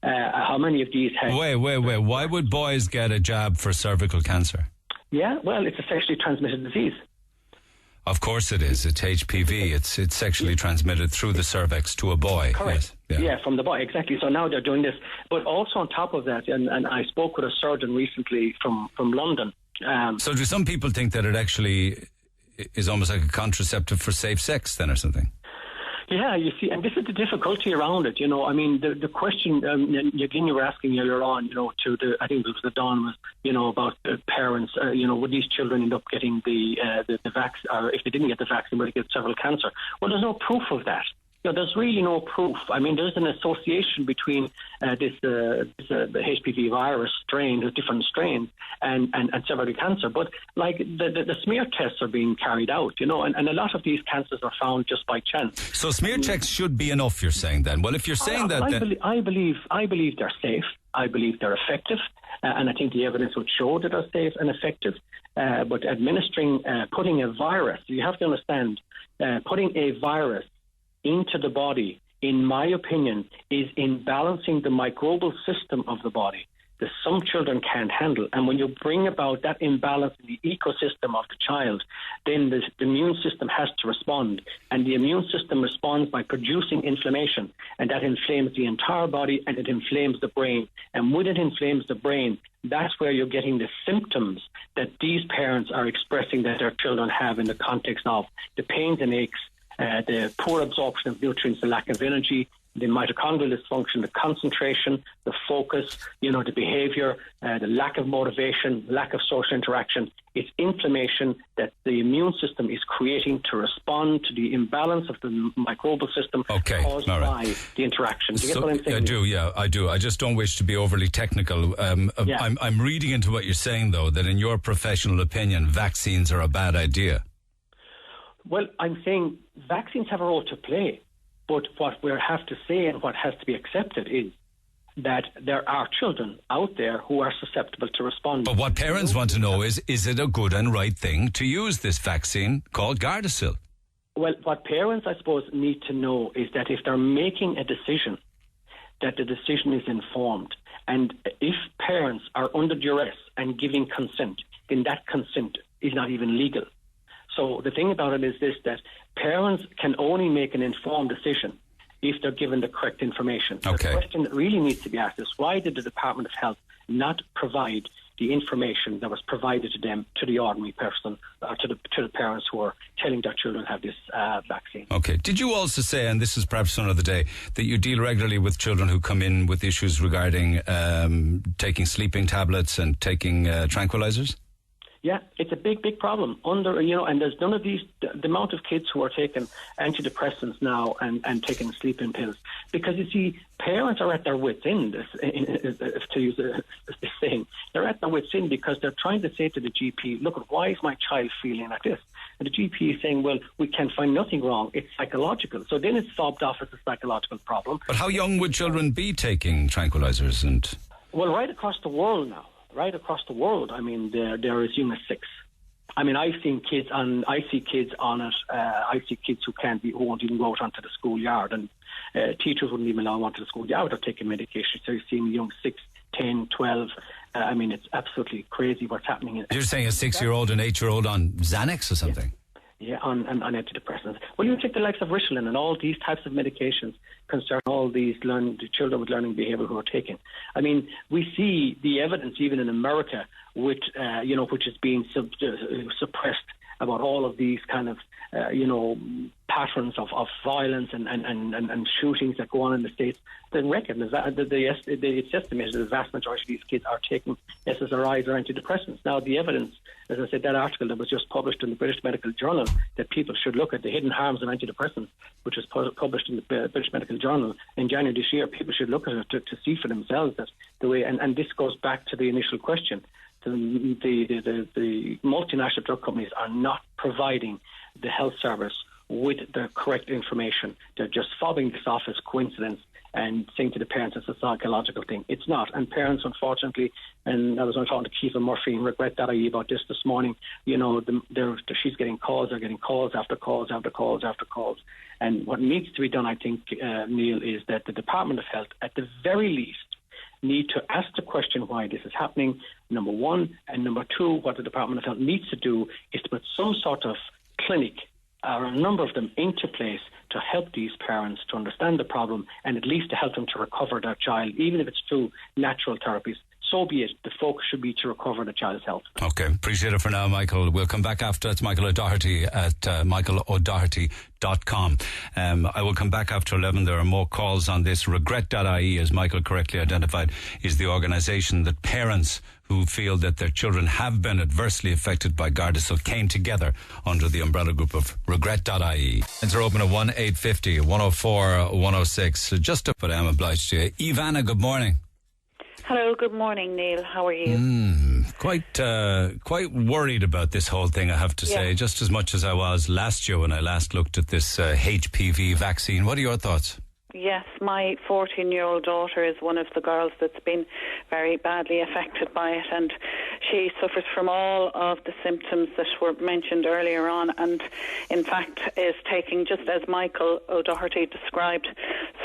How many of these have... Wait. Why would boys get a jab for cervical cancer? Yeah, well, it's a sexually transmitted disease. Of course it is. It's HPV. It's sexually transmitted through the cervix to a boy. Correct. Yes. Yeah, from the boy, exactly. So now they're doing this. But also on top of that, and I spoke with a surgeon recently from London. So do some people think that it actually is almost like a contraceptive for safe sex then or something? Yeah, you see, and this is the difficulty around it. I mean, the question again you were asking earlier on, I think it was the Don was, about parents. Would these children end up getting the vaccine, or if they didn't get the vaccine, would they get cervical cancer? Well, there's no proof of that. There's really no proof. I mean, there's an association between the HPV virus strain, the different strains, and cervical cancer. But like the smear tests are being carried out, and a lot of these cancers are found just by chance. So smear checks should be enough, you're saying then? Well, if you're saying I believe they're safe. I believe they're effective, and I think the evidence would show that they're safe and effective. But administering, putting a virus, you have to understand, putting a virus into the body, in my opinion, is imbalancing the microbial system of the body that some children can't handle. And when you bring about that imbalance in the ecosystem of the child, then the immune system has to respond. And the immune system responds by producing inflammation. And that inflames the entire body, and it inflames the brain. And when it inflames the brain, that's where you're getting the symptoms that these parents are expressing that their children have in the context of the pains and aches, the poor absorption of nutrients, the lack of energy, the mitochondrial dysfunction, the concentration, the focus, the behavior, the lack of motivation, lack of social interaction. It's inflammation that the immune system is creating to respond to the imbalance of the microbial system caused by the interaction. Do you get what I'm saying? I do. I just don't wish to be overly technical. I'm reading into what you're saying, though, that in your professional opinion, vaccines are a bad idea. Well, I'm saying vaccines have a role to play. But what we have to say and what has to be accepted is that there are children out there who are susceptible to respond. But what parents want to know is it a good and right thing to use this vaccine called Gardasil? Well, what parents, I suppose, need to know is that if they're making a decision, that the decision is informed. And if parents are under duress and giving consent, then that consent is not even legal. So the thing about it is this, that parents can only make an informed decision if they're given the correct information. Okay. The question that really needs to be asked is, why did the Department of Health not provide the information that was provided to them, to the ordinary person, or to the parents who are telling their children have this vaccine? Okay. Did you also say, and this is perhaps another day, that you deal regularly with children who come in with issues regarding taking sleeping tablets and taking tranquilizers? Yeah, it's a big, big problem. And there's none of these, the amount of kids who are taking antidepressants now and taking sleeping pills. Because you see, parents are at their wits' end, to use this saying. They're at their wits' end because they're trying to say to the GP, look, why is my child feeling like this? And the GP is saying, well, we can find nothing wrong. It's psychological. So then it's sobbed off as a psychological problem. But how young would children be taking tranquilizers? Well, right across the world now. Right across the world, I mean, they're as young as 6. I mean, I see kids on it. I see kids who won't even go out onto the schoolyard, and teachers wouldn't even allow them onto the schoolyard without taking medication. So you're seeing young 6, 10, 12. I mean, it's absolutely crazy what's happening. You're saying a 6-year-old and 8-year-old on Xanax or something? Yeah, on antidepressants. Well, you take the likes of Ritalin and all these types of medications concern all these the children with learning behaviour who are taking. I mean, we see the evidence even in America, which is being suppressed about all of these kind of patterns of violence and shootings that go on in the States. The record is that it's estimated that the vast majority of these kids are taking SSRIs or antidepressants. Now, the evidence, as I said, that article that was just published in the British Medical Journal, that people should look at the hidden harms of antidepressants, which was published in the British Medical Journal in January this year. People should look at it to see for themselves that the way, and this goes back to the initial question. The multinational drug companies are not providing the health service with the correct information. They're just fobbing this off as coincidence and saying to the parents it's a psychological thing. It's not. And parents, unfortunately, and I was on talking to Kiva Murphy in regret.ie about this morning, she's getting calls, they're getting calls after calls after calls after calls. And what needs to be done, I think, Neil, is that the Department of Health, at the very least, need to ask the question why this is happening, number one. And number two, what the Department of Health needs to do is to put some sort of clinic or a number of them into place to help these parents to understand the problem and at least to help them to recover their child, even if it's through natural therapies. So be it. The focus should be to recover the child's health. Okay, appreciate it for now, Michael. We'll come back after. It's Michael O'Doherty at michaelodoherty.com. I will come back after 11. There are more calls on this. Regret.ie, as Michael correctly identified, is the organisation that parents who feel that their children have been adversely affected by Gardasil came together under the umbrella group of Regret.ie. Lines are open at 1-850-104-106. Just to put, I'm obliged to you. Ivana, good morning. Hello, good morning, Neil. How are you? Quite worried about this whole thing, I have to say, just as much as I was last year when I last looked at this HPV vaccine. What are your thoughts? Yes, my 14-year-old daughter is one of the girls that's been very badly affected by it, and she suffers from all of the symptoms that were mentioned earlier on, and in fact is taking, just as Michael O'Doherty described,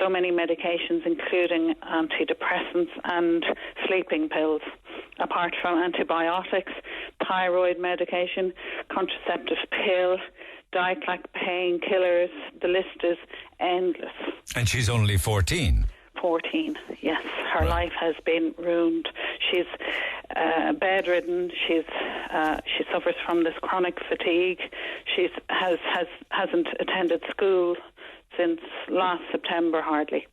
so many medications, including antidepressants and sleeping pills, apart from antibiotics, thyroid medication, contraceptive pill, Diclac painkillers. The list is endless. And she's only 14? 14, yes. Her life has been ruined. She's bedridden. She suffers from this chronic fatigue. Hasn't attended school since last September hardly.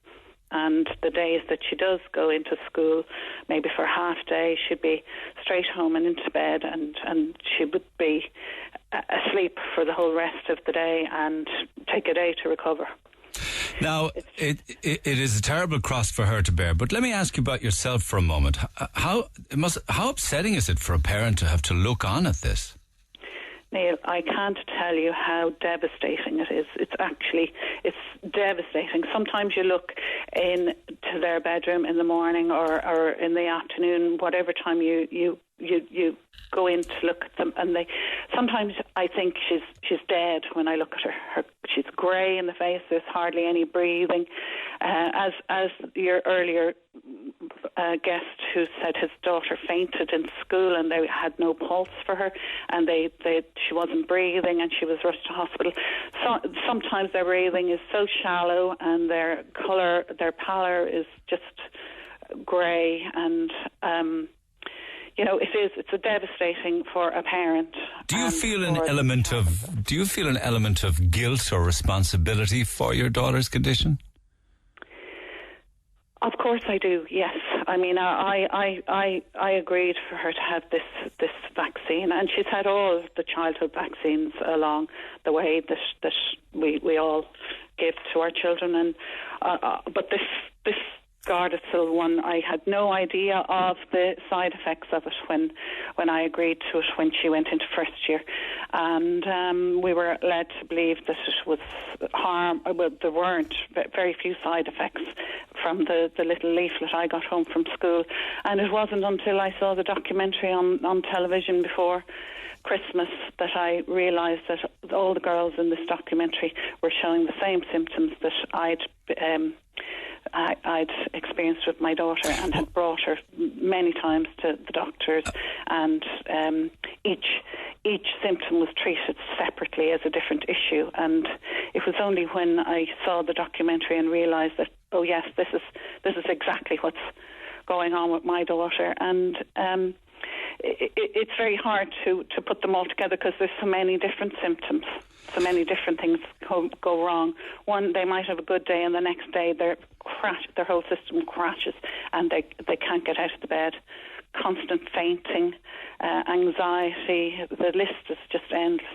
And the days that she does go into school, maybe for a half day, she'd be straight home and into bed, and she would be asleep for the whole rest of the day and take a day to recover. Now, it is a terrible cross for her to bear, but let me ask you about yourself for a moment. How upsetting is it for a parent to have to look on at this? Neil, I can't tell you how devastating it is. It's devastating. Sometimes you look into their bedroom in the morning or in the afternoon, whatever time you go in to look at them, and sometimes I think she's dead when I look at her. She's grey in the face. There's hardly any breathing. As your earlier guest who said his daughter fainted in school and they had no pulse for her, and she wasn't breathing and she was rushed to hospital. So, sometimes their breathing is so shallow and their pallor is just grey, and it's a devastating for a parent. Do you feel an element of guilt or responsibility for your daughter's condition? Of course I do, yes. I mean, I agreed for her to have this vaccine, and she's had all the childhood vaccines along the way that we all give to our children, and but this Gardasil one, I had no idea of the side effects of it when I agreed to it when she went into first year, and we were led to believe that it was harm. Well, there weren't very few side effects from the little leaflet I got home from school, and it wasn't until I saw the documentary on television before Christmas that I realised that all the girls in this documentary were showing the same symptoms that I'd experienced with my daughter, and had brought her many times to the doctors, and each symptom was treated separately as a different issue. And it was only when I saw the documentary and realised that, oh yes, this is exactly what's going on with my daughter, and it's very hard to put them all together because there's so many different symptoms, so many different things go wrong. One, they might have a good day, and the next day their whole system crashes and they can't get out of the bed. Constant fainting, anxiety, the list is just endless.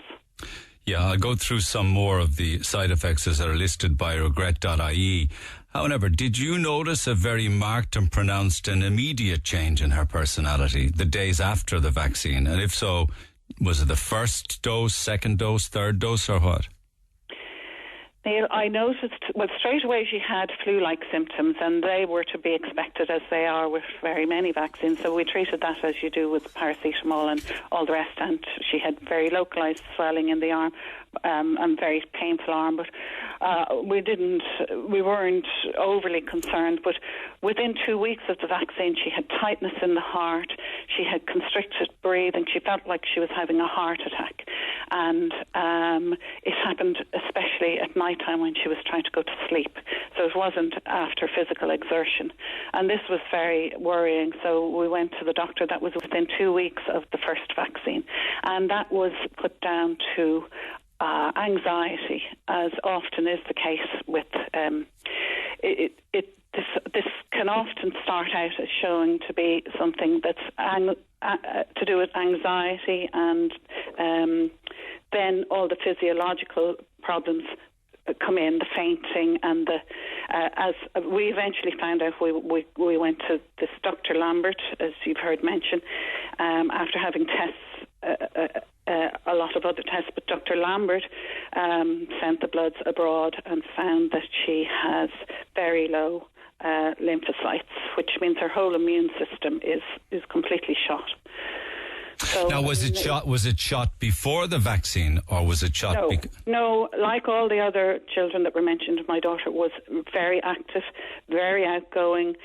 Yeah, I'll go through some more of the side effects as are listed by regret.ie. However, did you notice a very marked and pronounced and immediate change in her personality the days after the vaccine? And if so, was it the first dose, second dose, third dose, or what? Neil, I noticed, straight away she had flu-like symptoms, and they were to be expected as they are with very many vaccines. So we treated that as you do with paracetamol and all the rest, and she had very localised swelling in the arm and very painful arm. But we weren't overly concerned. But within 2 weeks of the vaccine, she had tightness in the heart, she had constricted breathing, she felt like she was having a heart attack. And it happened especially at night time when she was trying to go to sleep, so it wasn't after physical exertion, and this was very worrying. So we went to the doctor. That was within 2 weeks of the first vaccine, and that was put down to anxiety, as often is the case with this can often start out as showing to be something that's to do with anxiety, and then all the physiological problems come in, the fainting, and as we eventually found out, we went to this Dr. Lambert, as you've heard mention, after having tests, a lot of other tests, but Dr. Lambert sent the bloods abroad and found that she has very low lymphocytes, which means her whole immune system is completely shot. So, now, was it shot before the vaccine, or was it shot? No, like all the other children that were mentioned, my daughter was very active, very outgoing,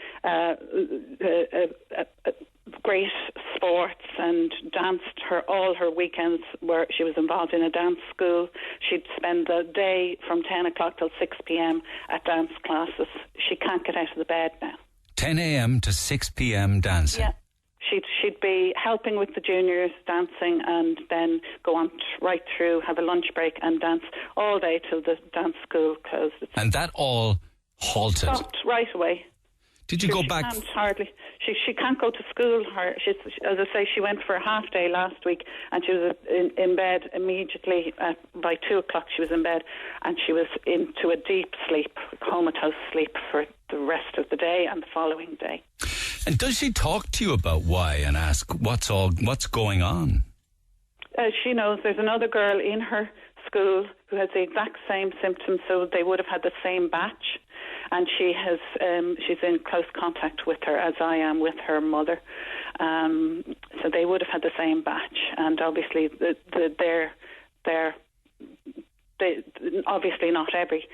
great sports, and danced all her weekends where she was involved in a dance school. She'd spend the day from 10 o'clock till 6 p.m. at dance classes. She can't get out of the bed now. 10 a.m. to 6 p.m. dancing? Yeah. She'd be helping with the juniors dancing, and then go on right through, have a lunch break and dance all day till the dance school closed. And that all Halted. Stopped right away. Did you go back? Can't hardly. She can't go to school. As I say, she went for a half day last week, and she was in bed immediately. By 2 o'clock, she was in bed, and she was into a deep sleep, comatose sleep, for the rest of the day and the following day. And does she talk to you about why and ask what's going on? She knows there's another girl in her school who has the exact same symptoms, so they would have had the same batch. And she's in close contact with her, as I am with her mother. So they would have had the same batch, and obviously they're obviously not every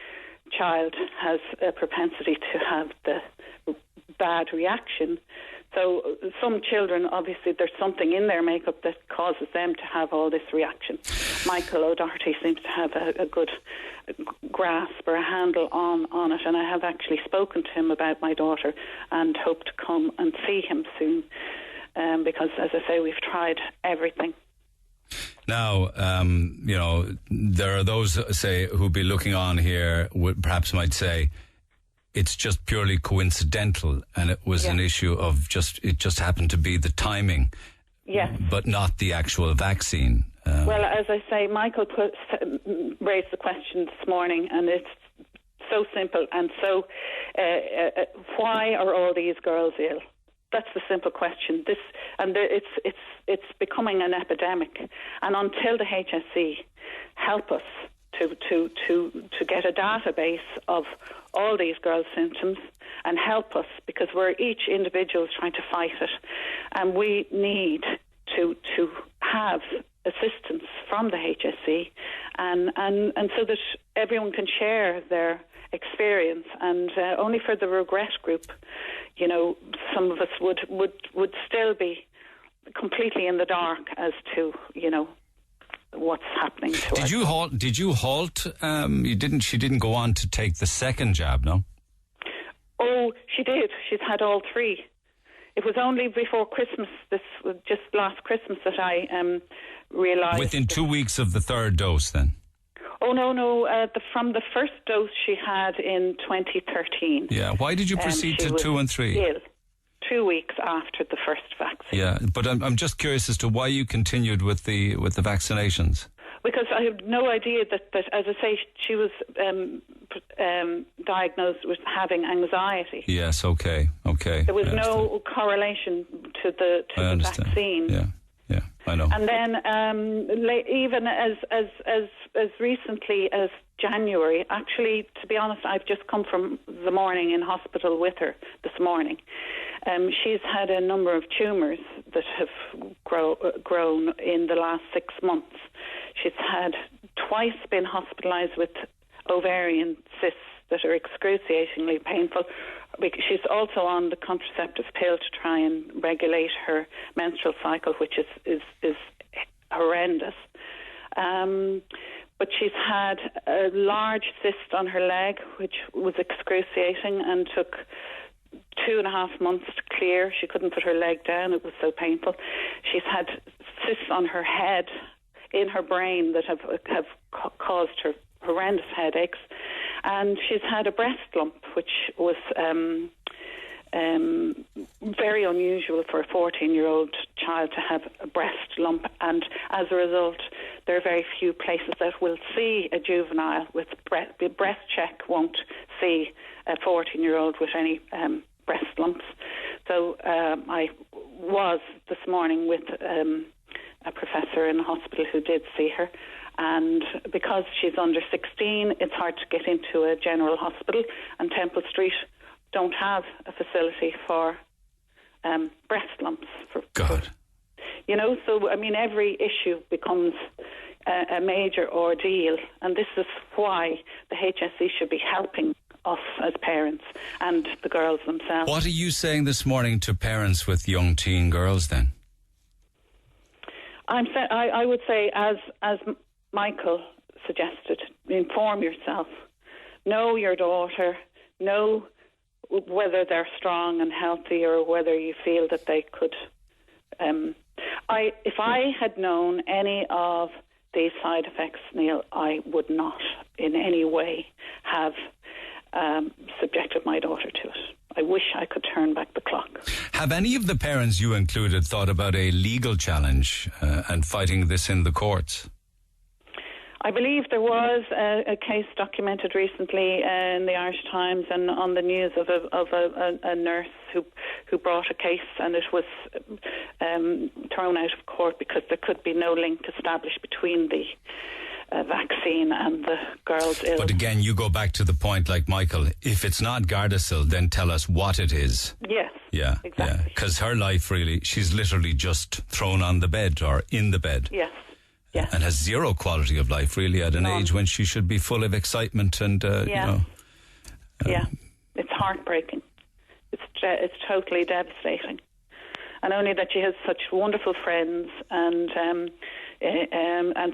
child has a propensity to have the bad reaction. So some children, obviously, there's something in their makeup that causes them to have all this reaction. Michael O'Doherty seems to have a good grasp or a handle on it, and I have actually spoken to him about my daughter and hope to come and see him soon, because, as I say, we've tried everything. Now, there are those, say, who'd be looking on here, perhaps might say, it's just purely coincidental, and it was an issue of it just happened to be the timing, but not the actual vaccine. Well, as I say, Michael raised the question this morning, and it's so simple. And so, why are all these girls ill? That's the simple question. It's becoming an epidemic, and until the HSE help us to get a database of all these girls' symptoms and help us, because we're each individual trying to fight it, and we need to have assistance from the HSE and so that everyone can share their experience, and only for the regret group, some of us would still be completely in the dark as to what's happening to us. Did you halt? She didn't go on to take the second jab, no? Oh, she did. She's had all three. It was only before Christmas, just last Christmas, that I realised. Within 2 weeks of the third dose, then? Oh, no. From the first dose she had in 2013. Yeah. Why did you proceed to 2 and 3? Ill. 2 weeks after the first vaccine. Yeah, but I'm just curious as to why you continued with the vaccinations. Because I have no idea that as I say, she was diagnosed with having anxiety. Yes, okay. There was no correlation to the vaccine. Yeah, I know. And then even as recently as January, actually, to be honest, I've just come from the morning in hospital with her this morning. She's had a number of tumours that have grown in the last 6 months. She's had twice been hospitalised with ovarian cysts that are excruciatingly painful. She's also on the contraceptive pill to try and regulate her menstrual cycle, which is horrendous. But she's had a large cyst on her leg, which was excruciating and took 2.5 months to clear. She couldn't put her leg down. It was so painful. She's had cysts on her head, in her brain, that have caused her horrendous headaches. And she's had a breast lump, which was very unusual for a 14-year-old child to have a breast lump. And as a result, there are very few places that will see a juvenile with breast check won't see a 14-year-old with any breast lumps. So I was this morning with a professor in the hospital who did see her, and because she's under 16, it's hard to get into a general hospital, and Temple Street don't have a facility for breast lumps. God. So, I mean, every issue becomes a major ordeal, and this is why the HSE should be helping us as parents and the girls themselves. What are you saying this morning to parents with young teen girls, then? I would say, as Michael suggested, inform yourself. Know your daughter. Know whether they're strong and healthy or whether you feel that they could. If I had known any of these side effects, Neil, I would not in any way have subjected my daughter to it. I wish I could turn back the clock. Have any of the parents you included thought about a legal challenge and fighting this in the courts? I believe there was a case documented recently in the Irish Times and on the news of a nurse who brought a case, and it was thrown out of court because there could be no link established between the vaccine and the girl's illness. But again, you go back to the point, like Michael, if it's not Gardasil, then tell us what it is. Yes. Yeah, exactly. Because her life really, she's literally just thrown on the bed or in the bed. Yes. Yes. And has zero quality of life, really, at an age when she should be full of excitement and, yeah, it's heartbreaking. It's totally devastating. And only that she has such wonderful friends and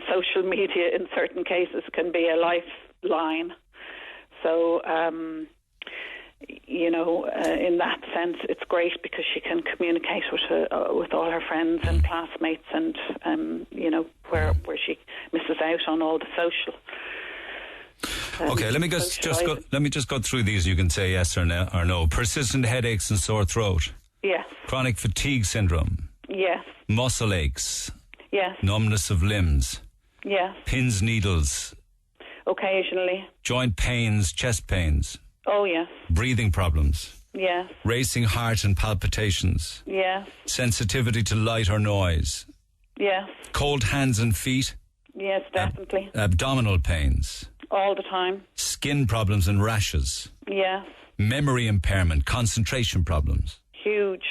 social media in certain cases can be a lifeline. So, in that sense, it's great because she can communicate with all her friends and classmates, and where she misses out on all the social. Okay, let me just go through these. You can say yes or no. Persistent headaches and sore throat. Yes. Chronic fatigue syndrome. Yes. Muscle aches. Yes. Numbness of limbs. Yes. Pins, needles. Occasionally. Joint pains, chest pains. Oh, yes. Breathing problems. Yes. Racing heart and palpitations. Yes. Sensitivity to light or noise. Yes. Cold hands and feet. Yes, definitely. Abdominal pains. All the time. Skin problems and rashes. Yes. Memory impairment, concentration problems. Huge.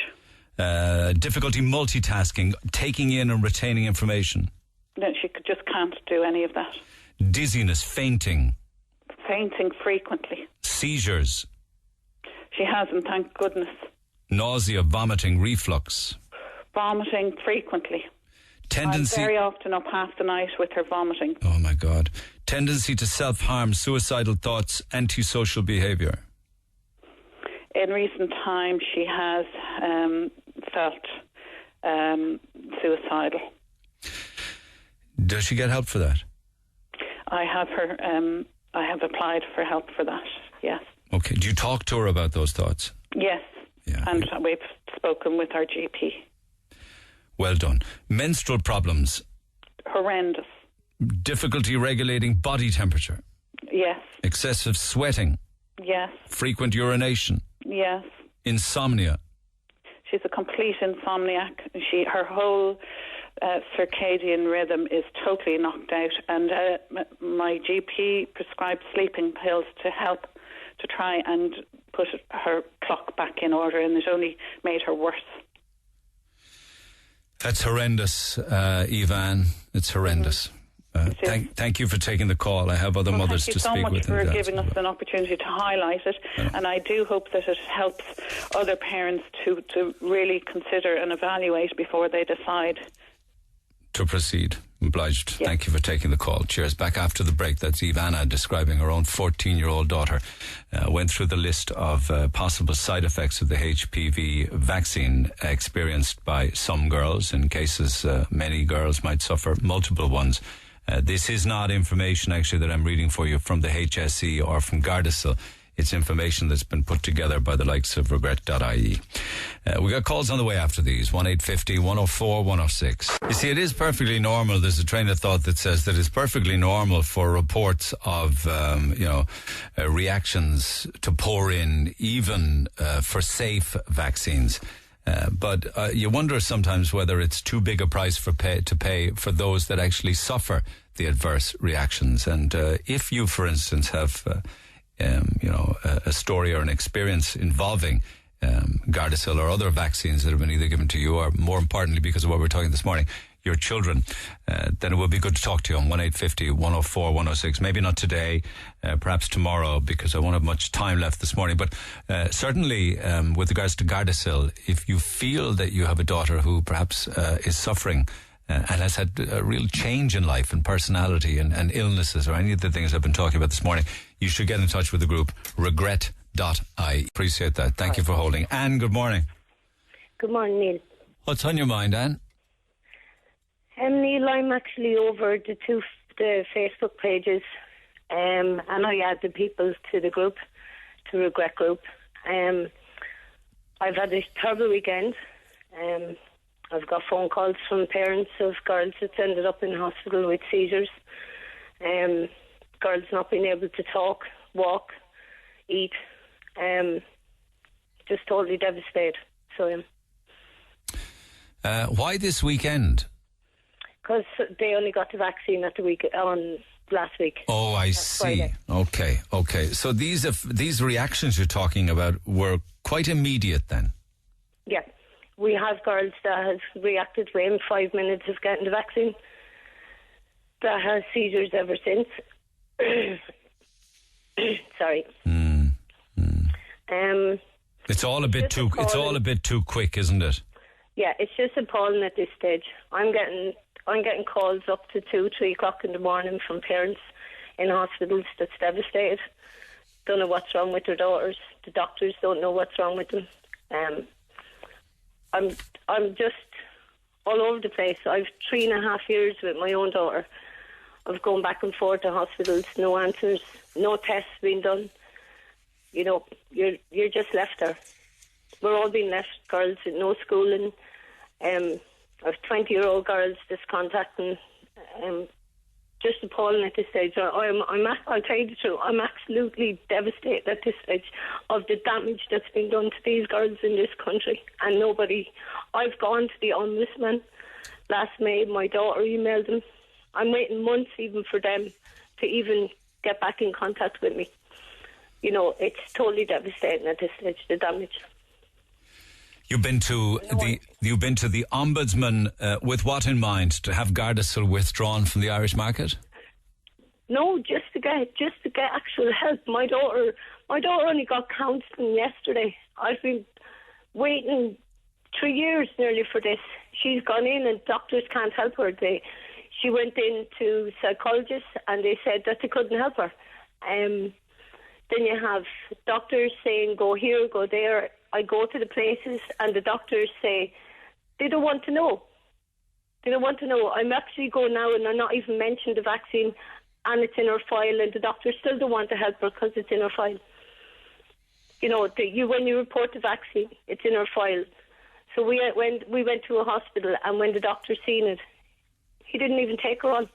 Difficulty multitasking, taking in and retaining information. No, she just can't do any of that. Dizziness, fainting. Fainting frequently. Seizures. She hasn't, thank goodness. Nausea, vomiting, reflux. Vomiting frequently. Tendency. I'm very often up half the night with her vomiting. Oh my God. Tendency to self-harm, suicidal thoughts, antisocial behaviour. In recent times, she has felt suicidal. Does she get help for that? I have applied for help for that, yes. Okay. Do you talk to her about those thoughts? Yes. Yeah. And we've spoken with our GP. Well done. Menstrual problems. Horrendous. Difficulty regulating body temperature. Yes. Excessive sweating. Yes. Frequent urination. Yes. Insomnia. She's a complete insomniac. Her whole circadian rhythm is totally knocked out, and my GP prescribed sleeping pills to help to try and put her clock back in order, and it only made her worse. That's horrendous, Ivan. It's horrendous. Thank you for taking the call. I have other mothers to speak with. Thank you so much for giving us an opportunity to highlight it, and I do hope that it helps other parents to really consider and evaluate before they decide to proceed. Obliged. Yes. Thank you for taking the call. Cheers. Back after the break. That's Ivana describing her own 14-year-old daughter. Went through the list of possible side effects of the HPV vaccine experienced by some girls. In cases, many girls might suffer multiple ones. This is not information actually that I'm reading for you from the HSE or from Gardasil. It's information that's been put together by the likes of regret.ie. We got calls on the way after these, 1-850-104-106. You see, it is perfectly normal. There's a train of thought that says that it's perfectly normal for reports of, reactions to pour in, even for safe vaccines. But you wonder sometimes whether it's too big a price to pay for those that actually suffer the adverse reactions. And if you, for instance, have a story or an experience involving Gardasil or other vaccines that have been either given to you, or more importantly, because of what we're talking this morning, your children, then it would be good to talk to you on 1-850-104-106. Maybe not today, perhaps tomorrow, because I won't have much time left this morning. But certainly, with regards to Gardasil, if you feel that you have a daughter who perhaps is suffering and has had a real change in life and personality and illnesses or any of the things I've been talking about this morning, you should get in touch with the group regret.ie. Appreciate that. Thank you for holding. Anne, good morning. Good morning, Neil. What's on your mind, Anne? Neil, I'm actually over the Facebook pages, and I add the people to the group. to regret group. I've had a terrible weekend. I've got phone calls from parents of girls that's ended up in hospital with seizures. Girls not being able to talk, walk, eat. Just totally devastated. So, why this weekend? because they only got the vaccine on last week. Oh, I see. Friday. Okay. So these reactions you're talking about were quite immediate then? Yeah. We have girls that have reacted within 5 minutes of getting the vaccine that has seizures ever since. Sorry. It's all a bit too quick, isn't it? Yeah, it's just appalling at this stage. I'm getting calls up to 2-3 o'clock in the morning from parents in hospitals that's devastated. Don't know what's wrong with their daughters. The doctors don't know what's wrong with them. I'm just all over the place. I've 3.5 years with my own daughter of going back and forth to hospitals, no answers, no tests being done. You know, you're just left there. We're all being left, girls with no schooling. I've 20-year-old girls just contacting. Just appalling at this stage. I'll tell you the truth. I'm absolutely devastated at this stage of the damage that's been done to these girls in this country, and nobody. I've gone to the ombudsman last May. My daughter emailed them. I'm waiting months even for them to even get back in contact with me. You know, it's totally devastating at this stage, the damage. You've been to the ombudsman with what in mind? To have Gardasil withdrawn from the Irish market? No, just to get actual help. My daughter only got counselling yesterday. I've been waiting 3 years nearly for this. She's gone in and doctors can't help her. She went in to psychologists and they said that they couldn't help her. Then you have doctors saying go here, go there. I go to the places and the doctors say they don't want to know. They don't want to know. I'm actually going now and I'm not even mentioned the vaccine and it's in her file, and the doctors still don't want to help her because it's in her file. You know, when you report the vaccine, it's in her file. So we went to a hospital, and when the doctor seen it, he didn't even take her on.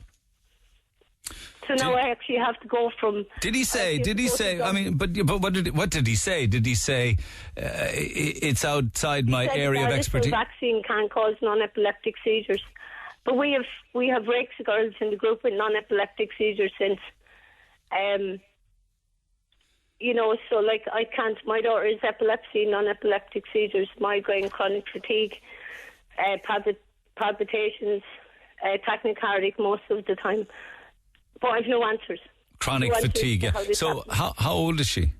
So now I actually have to go from... Did he say, I mean, but what did he say? Did he say, it's outside my area of expertise? The vaccine can cause non-epileptic seizures. But we have rakes of girls in the group with non-epileptic seizures since. You know, so like I can't... My daughter is epilepsy, non-epileptic seizures, migraine, chronic fatigue, palpitations, tachycardic most of the time. But I've no answers. Chronic fatigue, yeah. So how old is she?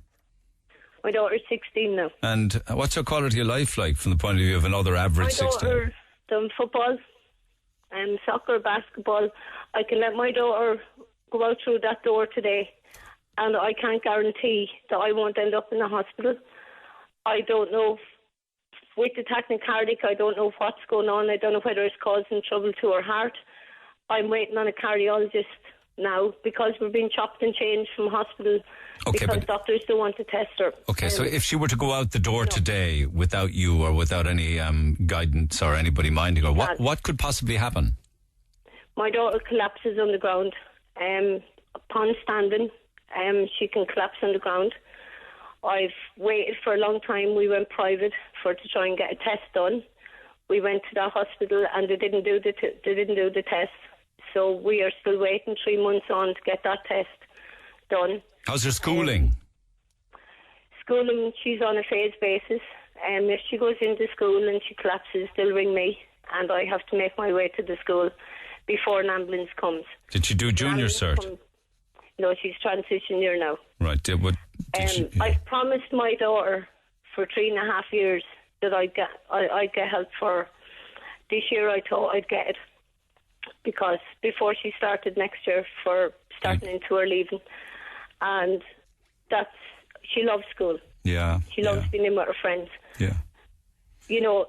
My daughter's 16 now. And what's her quality of life like from the point of view of another average 16? My daughter done football, soccer, basketball. I can let my daughter go out through that door today, and I can't guarantee that I won't end up in the hospital. I don't know. With the tachycardic, I don't know what's going on. I don't know whether it's causing trouble to her heart. I'm waiting on a cardiologist now because we're being chopped and changed from hospital because doctors don't want to test her. Okay, so if she were to go out the door today without you or without any guidance or anybody minding her, what could possibly happen? My daughter collapses on the ground. Upon standing, she can collapse on the ground. I've waited for a long time. We went private to try and get a test done. We went to the hospital and they didn't do the test. So we are still waiting 3 months on to get that test done. How's her schooling? Schooling, she's on a phase basis. If she goes into school and she collapses, they'll ring me and I have to make my way to the school before an ambulance comes. Did she do junior cert? No, she's transition year now. Right. I've promised my daughter for 3.5 years that I'd get help for her. This year I thought I'd get it, because before she started next year for starting into her leaving, and she loves school. Yeah. She loves being in with her friends. Yeah. You know,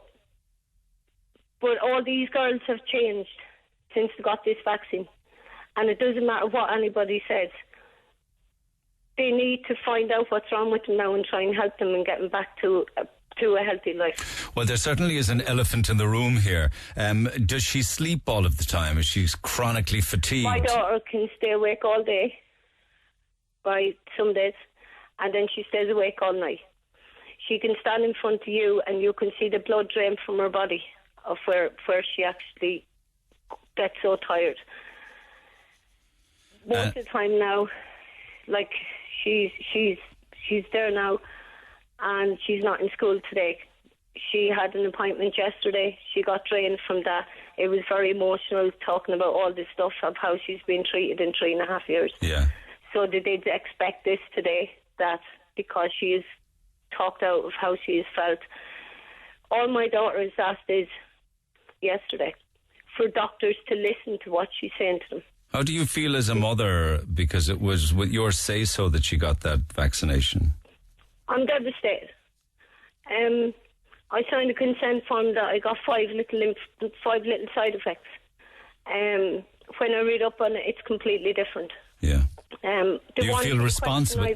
but all these girls have changed since they got this vaccine, and it doesn't matter what anybody says. they need to find out what's wrong with them now and try and help them and get them back to a healthy life. Well, there certainly is an elephant in the room here. Does she sleep all of the time? Is she chronically fatigued? My daughter can stay awake all day by some days, and then she stays awake all night. She can stand in front of you and you can see the blood drain from her body of where she actually gets so tired. Most of the time now, like she's there now, and she's not in school today. She had an appointment yesterday. She got drained from that. It was very emotional, talking about all this stuff of how she's been treated in 3.5 years. Yeah. So did they expect this today, that because she is talked out of how she has felt? All my daughter has asked is, yesterday, for doctors to listen to what she's saying to them. How do you feel as a mother, because it was with your say-so that she got that vaccination? I'm devastated. I signed a consent form that I got 5 little side effects. When I read up on it, it's completely different. Yeah. Do you feel responsible?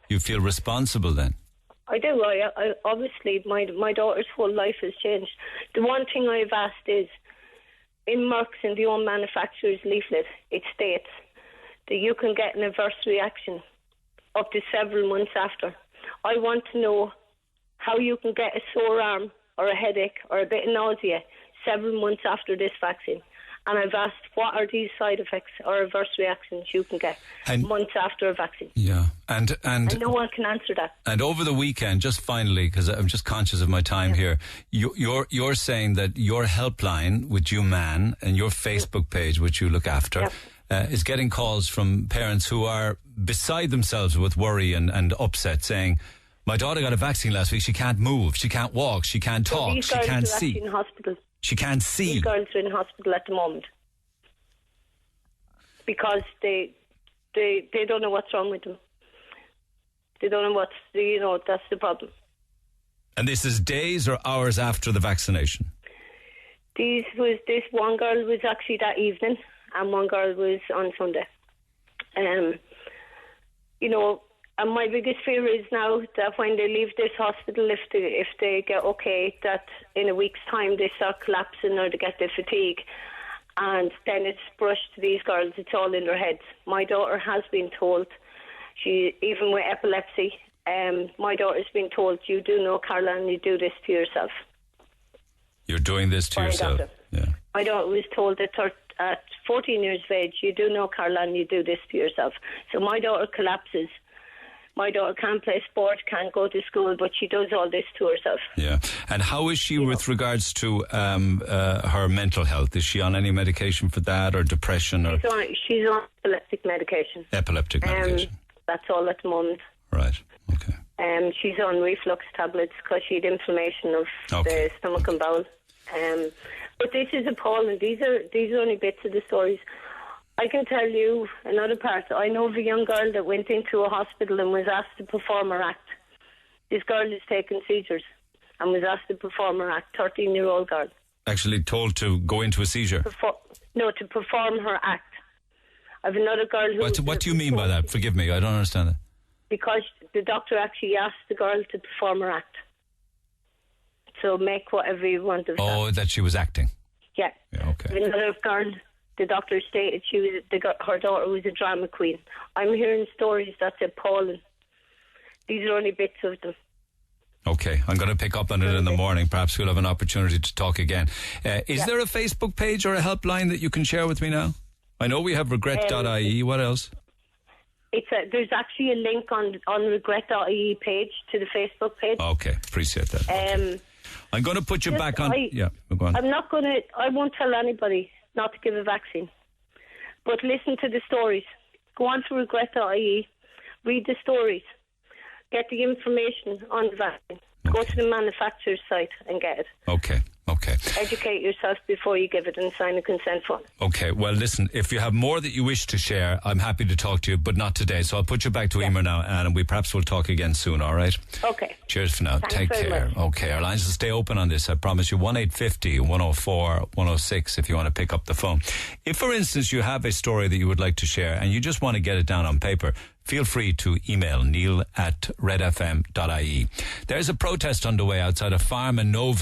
You feel responsible then? I do. I obviously, my daughter's whole life has changed. The one thing I've asked is, in Merck's, in the own manufacturer's leaflet, it states that you can get an adverse reaction up to several months after. I want to know how you can get a sore arm or a headache or a bit of nausea several months after this vaccine. And I've asked, what are these side effects or adverse reactions you can get months after a vaccine? Yeah, and no one can answer that. And over the weekend, just finally, because I'm just conscious of my time here, you're saying that your helpline, which you man, and your Facebook page, which you look after, is getting calls from parents who are beside themselves with worry and upset, saying, my daughter got a vaccine last week, she can't move, she can't walk, she can't talk, she can't see. In hospital. She can't see. These girls are in hospital at the moment because they don't know what's wrong with them. They don't know that's the problem. And this is days or hours after the vaccination? This one girl was actually that evening, and one girl was on Sunday. And my biggest fear is now that when they leave this hospital, if they get okay, that in a week's time they start collapsing or they get the fatigue, and then it's brushed to these girls. It's all in their heads. My daughter has been told, even with epilepsy, my daughter's been told, you do know, Carla, and you do this to yourself. You're doing this to yourself? Yeah. My daughter was told at 14 years of age, you do know, Carla, and you do this to yourself. So my daughter collapses. My daughter can't play sport, can't go to school, but she does all this to herself. Yeah. And how is she with regards to her mental health? Is she on any medication for that, or depression? She's on epileptic medication. Epileptic medication. That's all at the moment. Right. Okay. She's on reflux tablets because she had inflammation of the stomach and bowel. But this is appalling. These are only bits of the stories. I can tell you another part. I know of a young girl that went into a hospital and was asked to perform her act. This girl is taking seizures and was asked to perform her act, 13-year-old girl. Actually told to go into a seizure? To perform her act. I have another girl who... What do you mean by that? Forgive me, I don't understand that. Because the doctor actually asked the girl to perform her act. So make whatever you want of that. Oh, that she was acting? Yeah. Okay. Another girl... The doctor stated her daughter was a drama queen. I'm hearing stories that's appalling. These are only bits of them. Okay, I'm going to pick up on it in the morning. Perhaps we'll have an opportunity to talk again. Is there a Facebook page or a helpline that you can share with me now? I know we have regret.ie. What else? There's actually a link on regret.ie page to the Facebook page. Okay, appreciate that. I'm going to put you back on. Go on. I won't tell anybody not to give a vaccine. But listen to the stories. Go on to regret.ie, read the stories, get the information on the vaccine. Okay. Go to the manufacturer's site and get it. Okay. Okay. Educate yourself before you give it and sign a consent form. Okay, well, listen, if you have more that you wish to share, I'm happy to talk to you, but not today. So I'll put you back to Emer now, and we perhaps will talk again soon, all right? Okay. Cheers for now. Thanks Take very care. much. Okay, our lines will stay open on this. I promise you, 1-850-104-106 if you want to pick up the phone. If, for instance, you have a story that you would like to share and you just want to get it down on paper, feel free to email neil@redfm.ie. There's a protest underway outside a farm in Nova